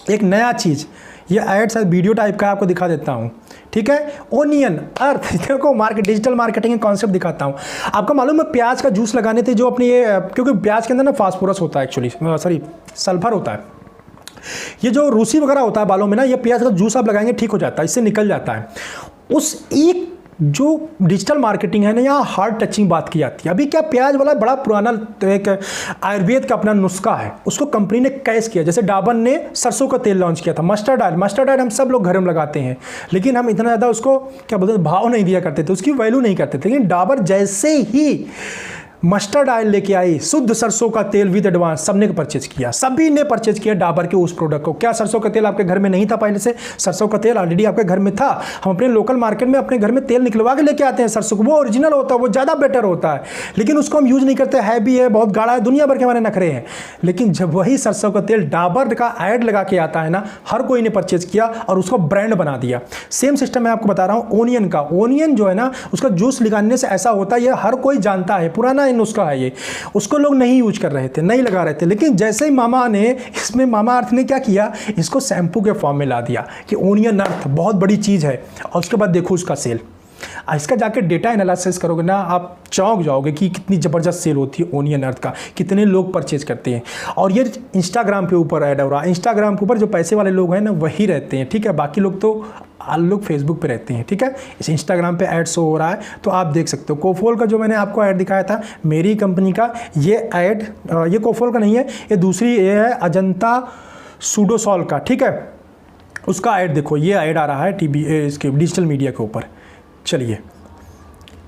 एक नया चीज़, ये ऐड शायद वीडियो टाइप का आपको दिखा देता हूँ, ठीक है। ओनियन अर्थ देखो, डिजिटल मार्केटिंग का कॉन्सेप्ट दिखाता हूँ। आपको मालूम है प्याज का जूस लगाने थे जो अपनी ये, क्योंकि प्याज के अंदर ना फास्फोरस होता है, एक्चुअली सॉरी सल्फर होता है। ये जो रूसी वगैरह होता है बालों में ना, ये प्याज का जूस आप लगाएंगे ठीक हो जाता है, इससे निकल जाता है। उस एक जो डिजिटल मार्केटिंग है ना, यहाँ हार्ड टचिंग बात की जाती है। अभी क्या प्याज वाला बड़ा पुराना एक आयुर्वेद का अपना नुस्खा है, उसको कंपनी ने कैश किया। जैसे डाबर ने सरसों का तेल लॉन्च किया था, मस्टर्ड ऑयल हम सब लोग घर में लगाते हैं, लेकिन हम इतना ज़्यादा उसको क्या बोलते हैं भाव नहीं दिया करते थे, उसकी वैल्यू नहीं करते थे। लेकिन डाबर जैसे ही मस्टर्ड ऑयल लेके आई, शुद्ध सरसों का तेल विद एडवांस, सबने परचेज किया, सभी ने परचेज किया डाबर के उस प्रोडक्ट को। क्या सरसों का तेल आपके घर में नहीं था पहले से? सरसों का तेल ऑलरेडी आपके घर में था। हम अपने लोकल मार्केट में अपने घर में तेल निकलवा के लेके आते हैं सरसों को, वो ओरिजिनल होता है, वो ज़्यादा बेटर होता है, लेकिन उसको हम यूज़ नहीं करते, है भी है, बहुत गाढ़ा है, दुनिया भर के हमारे नखरे हैं। लेकिन जब वही सरसों का तेल डाबर का ऐड लगा के आता है ना, हर कोई ने परचेज किया और उसको ब्रांड बना दिया। सेम सिस्टम मैं आपको बता रहा हूँ ओनियन का। ओनियन जो है ना, उसका जूस निकालने से ऐसा होता है, ये हर कोई जानता है, पुराना नुस्खा है ये, उसको लोग नहीं यूज कर रहे थे, नहीं लगा रहे थे। लेकिन जैसे ही मामा ने इसमें, मामा अर्थ ने क्या किया, इसको शैम्पू के फॉर्म में ला दिया कि ओनियन अर्थ बहुत बड़ी चीज़ है, और उसके बाद देखो उसका सेल। इसका जाके डेटा एनालिसिस करोगे ना, आप चौंक जाओगे कि कितनी ज़बरदस्त सेल होती है ओनियन अर्थ का, कितने लोग परचेज करते हैं। और ये इंस्टाग्राम पे ऊपर ऐड हो रहा है, इंस्टाग्राम के ऊपर जो पैसे वाले लोग हैं ना वही रहते हैं, ठीक है। बाकी लोग तो लोग फेसबुक पे रहते हैं, ठीक है। इस इंस्टाग्राम पे ऐड शो हो रहा है, तो आप देख सकते हो। कोफोल का जो मैंने आपको ऐड दिखाया था मेरी कंपनी का, ये ऐड, ये कोफोल का नहीं है, ये दूसरी, ये है अजंता सूडोसॉल का, ठीक है। उसका ऐड देखो, ये ऐड आ रहा है टीवी, इसके डिजिटल मीडिया के ऊपर। चलिए,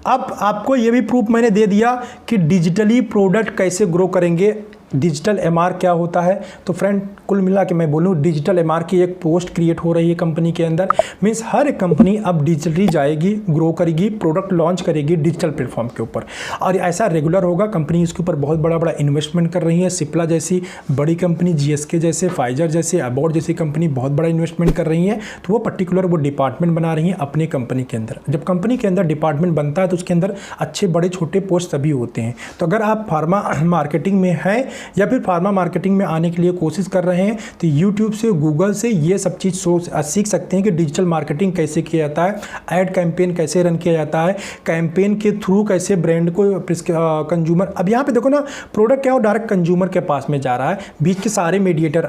अब आपको ये भी प्रूफ मैंने दे दिया कि डिजिटली प्रोडक्ट कैसे ग्रो करेंगे, डिजिटल एमआर क्या होता है। तो फ्रेंड, कुल मिला के मैं बोलूँ, डिजिटल एमआर की एक पोस्ट क्रिएट हो रही है कंपनी के अंदर। मीन्स हर एक कंपनी अब डिजिटली जाएगी, ग्रो करेगी, प्रोडक्ट लॉन्च करेगी डिजिटल प्लेटफॉर्म के ऊपर, और ऐसा रेगुलर होगा। कंपनी इसके ऊपर बहुत बड़ा बड़ा इन्वेस्टमेंट कर रही है। सिप्ला जैसी बड़ी कंपनी, जीएसके जैसे, फाइजर जैसे, अबॉट जैसी कंपनी बहुत बड़ा इन्वेस्टमेंट कर रही है। तो वो पर्टिकुलर वो डिपार्टमेंट बना रही है अपने कंपनी के अंदर। जब कंपनी के अंदर डिपार्टमेंट बनता है तो उसके अंदर अच्छे बड़े छोटे पोस्ट सभी होते हैं। तो अगर आप फार्मा मार्केटिंग में हैं या फिर फार्मा मार्केटिंग में आने के लिए कोशिश कर रहे हैं तो यूट्यूब से, गूगल से ये सब चीज़ सीख सकते हैं कि डिजिटल मार्केटिंग कैसे किया जाता है, ऐड कैंपेन कैसे रन किया जाता है, कैंपेन के थ्रू कैसे ब्रांड को कंज्यूमर, अब यहाँ पे देखो ना प्रोडक्ट क्या हो डायरेक्ट कंज्यूमर के पास में जा रहा है, बीच के सारे मीडिएटर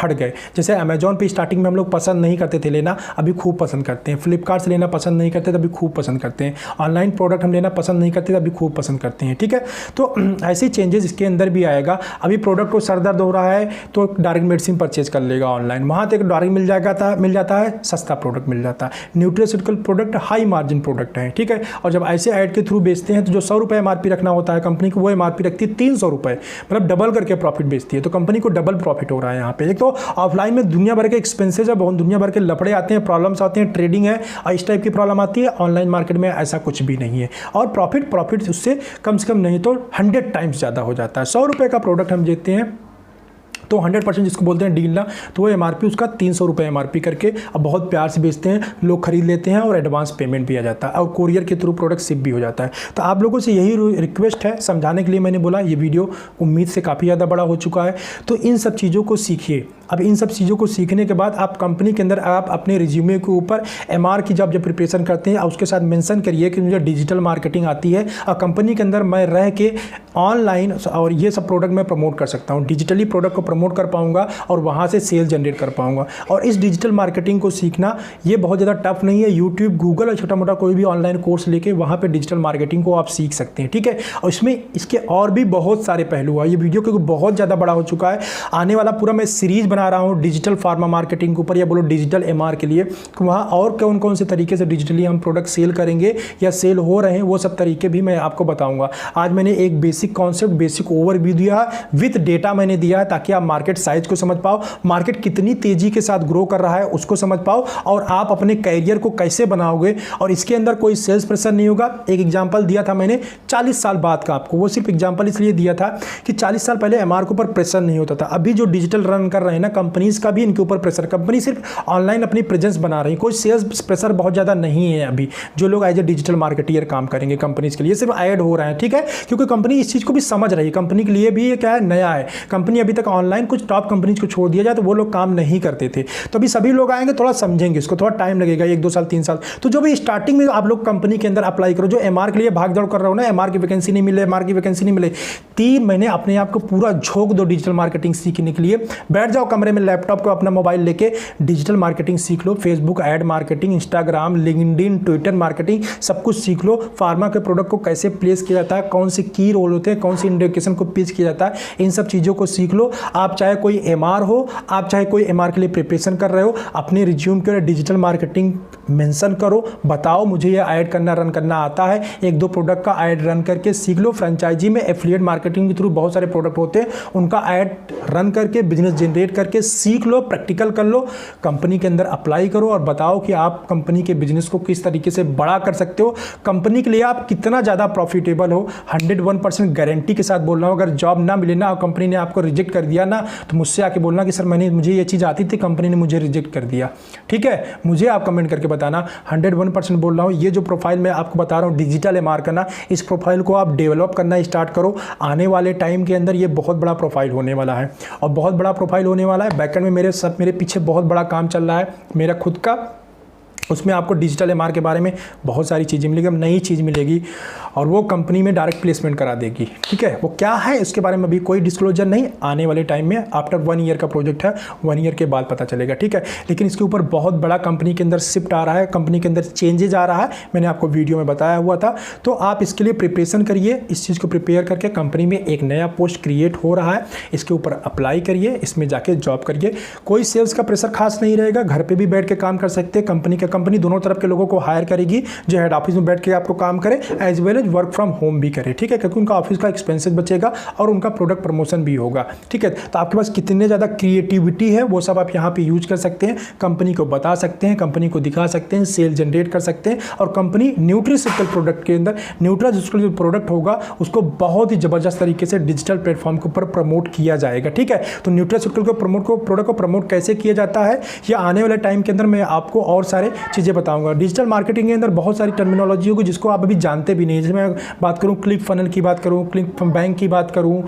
हट गए। जैसे अमेजॉन पे स्टार्टिंग में हम लोग पसंद नहीं करते थे लेना, अभी खूब पसंद करते हैं। फ्लिपकार्ट से लेना पसंद नहीं करते थे, अभी खूब पसंद करते हैं। ऑनलाइन प्रोडक्ट हम लेना पसंद नहीं करते थे, अभी खूब पसंद करते हैं। ठीक है, तो ऐसे चेंजेस इसके अंदर भी आएगा। अभी प्रोडक्ट को सर दर्द हो रहा है तो डायरेक्ट मेडिसिन परचेज कर लेगा ऑनलाइन, वहाँ तक डायरेक्ट मिल जाता है, सस्ता प्रोडक्ट मिल जाता है। Nutraceutical product high margin product है। ठीक है, और जब ऐसे ऐड के थ्रू बेचते हैं तो जो 100 रुपये MRP रखना होता है कंपनी को, वो MRP रखती है 300 रुपये, मतलब डबल करके प्रॉफिट बेचती है। तो कंपनी को डबल प्रॉफिट हो रहा है यहाँ पे। एक तो ऑफलाइन में दुनिया भर के एक्सपेंसेस है, बहुत दुनिया भर के लफड़े आते हैं, प्रॉब्लम्स आते हैं, ट्रेडिंग है और इस टाइप की प्रॉब्लम आती है। ऑनलाइन मार्केट में ऐसा कुछ भी नहीं है और प्रॉफिट उससे कम से कम नहीं तो 100 टाइम्स ज़्यादा हो जाता है। 100 रुपये का प्रोडक्ट हम देते हैं तो 100% जिसको बोलते हैं डील ना, तो वो MRP उसका 300 रुपये MRP करके अब बहुत प्यार से बेचते हैं, लोग खरीद लेते हैं और एडवांस पेमेंट भी आ जाता है और कोरियर के थ्रू प्रोडक्ट शिप भी हो जाता है। तो आप लोगों से यही रिक्वेस्ट है, समझाने के लिए मैंने बोला। ये वीडियो उम्मीद से काफ़ी ज़्यादा बड़ा हो चुका है, तो इन सब चीज़ों को सीखिए। अब इन सब चीज़ों को सीखने के बाद आप कंपनी के अंदर आप अपने रिज्यूमे के ऊपर MR की जब प्रिपरेशन करते हैं उसके साथ मेंशन करिए कि मुझे डिजिटल मार्केटिंग आती है और कंपनी के अंदर मैं रह के ऑनलाइन और ये सब प्रोडक्ट मैं प्रमोट कर सकता हूँ, डिजिटली प्रोडक्ट को प्रमोट कर पाऊँगा और वहाँ से सेल जनरेट कर पाऊँगा। और इस डिजिटल मार्केटिंग को सीखना ये बहुत ज़्यादा टफ नहीं है। यूट्यूब, गूगल और छोटा मोटा कोई भी ऑनलाइन कोर्स लेके वहाँ पर डिजिटल मार्केटिंग को आप सीख सकते हैं। ठीक है, और इसमें इसके और भी बहुत सारे पहलू है। ये वीडियो क्योंकि बहुत ज़्यादा बड़ा हो चुका है, आने वाला पूरा मैं सीरीज़ बना रहा हूँ डिजिटल फार्मा मार्केटिंग के ऊपर या बोलो डिजिटल MR के लिए, तो वहाँ और कौन कौन से तरीके से डिजिटली हम प्रोडक्ट सेल करेंगे या सेल हो रहे हैं वो सब तरीके भी मैं आपको बताऊंगा। आज मैंने एक बेसिक कॉन्सेप्ट, बेसिक ओवरव्यू दिया, विद डेटा मैंने दिया है ताकि आप मार्केट साइज को समझ पाओ, मार्केट कितनी तेजी के साथ ग्रो कर रहा है उसको समझ पाओ और आप अपने कैरियर को कैसे बनाओगे। और इसके अंदर कोई सेल्स प्रेशर नहीं होगा। एक एग्जाम्पल दिया था मैंने 40 साल बाद का, आपको वो सिर्फ एग्जाम्पल इसलिए दिया था कि 40 साल पहले MR के ऊपर प्रेशर नहीं होता था। अभी जो डिजिटल रन कर रहे हैं ना कंपनीज का भी इनके ऊपर प्रेशर, कंपनी सिर्फ ऑनलाइन अपनी प्रेजेंस बना रही है, कोई सेल्स प्रेशर बहुत ज़्यादा नहीं है। अभी जो लोग एज ए डिजिटल मार्केटियर काम करेंगे कंपनीज के लिए सिर्फ ऐड हो रहे हैं। ठीक है, क्योंकि कंपनी इस चीज़ को भी समझ रही है, कंपनी के लिए भी ये क्या है, नया है। कंपनी अभी तक ऑनलाइन कुछ टॉप कंपनीज को छोड़ दिया जाए तो वो लोग काम नहीं करते थे, तो अभी सभी लोग आएंगे, थोड़ा समझेंगे इसको, थोड़ा टाइम लगेगा, 1-2 साल 3 साल। तो जो भी स्टार्टिंग में आप लोग कंपनी के अंदर अप्लाई करो, जो MR के लिए भाग दौड़ कर रहे हो ना, MR की वैकेंसी नहीं मिले, MR की वैकेंसी नहीं मिले, 3 महीने अपने आप को पूरा झोंक दो डिजिटल मार्केटिंग सीखने के लिए। बैठ जाओ कमरे में, लैपटॉप को अपना मोबाइल लेके डिजिटल मार्केटिंग सीख लो। Facebook ad marketing, Instagram, LinkedIn, Twitter marketing सब कुछ सीख लो। फार्मा के प्रोडक्ट को कैसे प्लेस किया जाता है, कौन से की रोल होते हैं, कौन सी इंडिकेशन को पिच किया जाता है, इन सब चीज़ों को सीख लो। आप चाहे कोई MR हो, आप चाहे कोई MR के लिए प्रिपरेशन कर रहे हो, अपने रिज्यूम के डिजिटल मार्केटिंग मेंशन करो, बताओ मुझे ये ऐड करना, रन करना आता है। 1-2 प्रोडक्ट का ऐड रन करके सीख लो। फ्रेंचाइजी में एफिलिएट मार्केटिंग के थ्रू बहुत सारे प्रोडक्ट होते हैं, उनका ऐड रन करके बिजनेस जनरेट करके सीख लो, प्रैक्टिकल कर लो, कंपनी के अंदर अप्लाई करो और बताओ कि आप कंपनी के बिजनेस को किस तरीके से बड़ा कर सकते हो, कंपनी के लिए आप कितना ज़्यादा प्रॉफिटेबल हो। 101% गारंटी के साथ बोल रहा हूँ, अगर जॉब ना मिले ना और कंपनी ने आपको रिजेक्ट कर दिया ना, तो मुझसे आके बोलना कि सर मुझे ये चीज़ आती थी, कंपनी ने मुझे रिजेक्ट कर दिया। ठीक है, मुझे आप कमेंट करके बताना। 101% बोल रहा हूँ, ये जो प्रोफाइल मैं आपको बता रहा हूँ डिजिटल MR करना, इस प्रोफाइल को आप डेवलप करना स्टार्ट करो। आने वाले टाइम के अंदर ये बहुत बड़ा प्रोफाइल होने वाला है और बहुत बड़ा प्रोफाइल होने वाला है। बैकएंड में मेरे पीछे बहुत बड़ा काम चल रहा है मेरा खुद का, उसमें आपको डिजिटल MR के बारे में बहुत सारी चीज़ें मिलेगी, नई चीज़ मिलेगी और वो कंपनी में डायरेक्ट प्लेसमेंट करा देगी। ठीक है, वो क्या है इसके बारे में अभी कोई डिस्क्लोजर नहीं, आने वाले टाइम में आफ्टर 1 ईयर का प्रोजेक्ट है, 1 ईयर के बाद पता चलेगा। ठीक है, लेकिन इसके ऊपर बहुत बड़ा कंपनी के अंदर शिफ्ट आ रहा है, कंपनी के अंदर चेंजेज आ रहा है, मैंने आपको वीडियो में बताया हुआ था। तो आप इसके लिए प्रिपरेशन करिए, इस चीज़ को प्रिपेयर करके कंपनी में एक नया पोस्ट क्रिएट हो रहा है, इसके ऊपर अप्लाई करिए, इसमें जाके जॉब करिए। कोई सेल्स का प्रेशर खास नहीं रहेगा, घर पर भी बैठ के काम कर सकते हैं। कंपनी दोनों तरफ के लोगों को हायर करेगी, जो हेड ऑफिस में बैठ के आपको काम करे as well as work from home भी करे। ठीक है, क्योंकि उनका ऑफिस का एक्सपेंसेस बचेगा और उनका प्रोडक्ट प्रमोशन भी होगा। ठीक है, तो आपके पास कितने ज़्यादा क्रिएटिविटी है वो सब आप यहाँ पे यूज कर सकते हैं, कंपनी को बता सकते हैं, कंपनी को दिखा सकते हैं, सेल जनरेट कर सकते हैं। और कंपनी न्यूट्रिशिकल प्रोडक्ट के अंदर न्यूट्रास्यूटिकल जो प्रोडक्ट होगा उसको बहुत ही ज़बरदस्त तरीके से डिजिटल प्लेटफॉर्म के ऊपर प्रमोट किया जाएगा। ठीक है, तो न्यूट्रास्यूटिकल प्रोडक्ट को प्रमोट कैसे किया जाता है, ये आने वाले टाइम के अंदर मैं आपको और सारे चीज़ें बताऊंगा। डिजिटल मार्केटिंग के अंदर बहुत सारी टर्मिनोलॉजी होगी जिसको आप अभी जानते भी नहीं। जैसे मैं बात करूँ क्लिक फनल की बात करूँ, क्लिक बैंक की बात करूँ,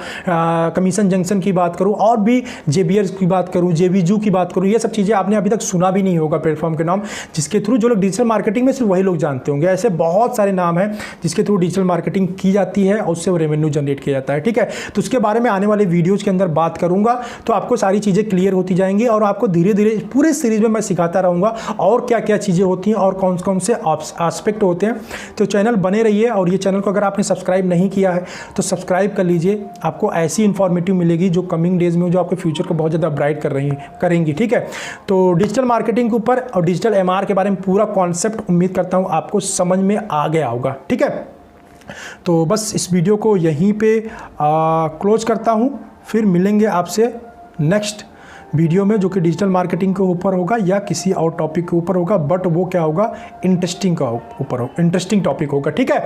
कमीशन जंक्शन की बात करूँ, और भी जेबीआर की बात करूँ, जेबीजू की बात करूँ, ये सब चीज़ें आपने अभी तक सुना भी नहीं होगा प्लेटफॉर्म के नाम, जिसके थ्रू जो लोग डिजिटल मार्केटिंग में सिर्फ वही लोग जानते होंगे। ऐसे बहुत सारे नाम हैं जिसके थ्रू डिजिटल मार्केटिंग की जाती है और उससे रेवेन्यू जनरेट किया जाता है। ठीक है, तो उसके बारे में आने वाले वीडियोज़ के अंदर बात करूँगा, तो आपको सारी चीज़ें क्लियर होती जाएंगी और आपको धीरे धीरे पूरे सीरीज में मैं सिखाता रहूँगा और क्या क्या चीज़ें होती हैं और कौन कौन से एस्पेक्ट होते हैं। तो चैनल बने रहिए, और ये चैनल को अगर आपने सब्सक्राइब नहीं किया है तो सब्सक्राइब कर लीजिए। आपको ऐसी इन्फॉर्मेटिव मिलेगी जो कमिंग डेज में जो आपके फ्यूचर को बहुत ज़्यादा ब्राइट करेंगी। ठीक है, तो डिजिटल मार्केटिंग के ऊपर और डिजिटल एमआर के बारे में पूरा कॉन्सेप्ट उम्मीद करता हूँ आपको समझ में आ गया होगा। ठीक है, तो बस इस वीडियो को यहीं पे क्लोज करता हूँ, फिर मिलेंगे आपसे नेक्स्ट वीडियो में जो कि डिजिटल मार्केटिंग के ऊपर होगा या किसी और टॉपिक के ऊपर होगा, बट वो क्या होगा, इंटरेस्टिंग टॉपिक होगा। ठीक है,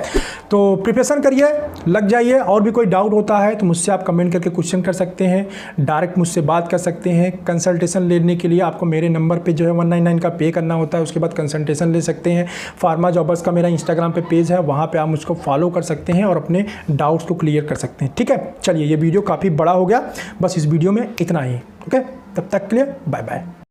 तो प्रिपरेशन करिए, लग जाइए। और भी कोई डाउट होता है तो मुझसे आप कमेंट करके क्वेश्चन कर सकते हैं, डायरेक्ट मुझसे बात कर सकते हैं। कंसल्टेशन लेने के लिए आपको मेरे नंबर पे जो है 199 का पे करना होता है, उसके बाद कंसल्टेशन ले सकते हैं। फार्मा जॉबर्स का मेरा इंस्टाग्राम पे पेज है, वहाँ पे आप मुझको फॉलो कर सकते हैं और अपने डाउट्स को क्लियर कर सकते हैं। ठीक है, चलिए, ये वीडियो काफ़ी बड़ा हो गया, बस इस वीडियो में इतना ही। ओके, तब तक के लिए बाय बाय।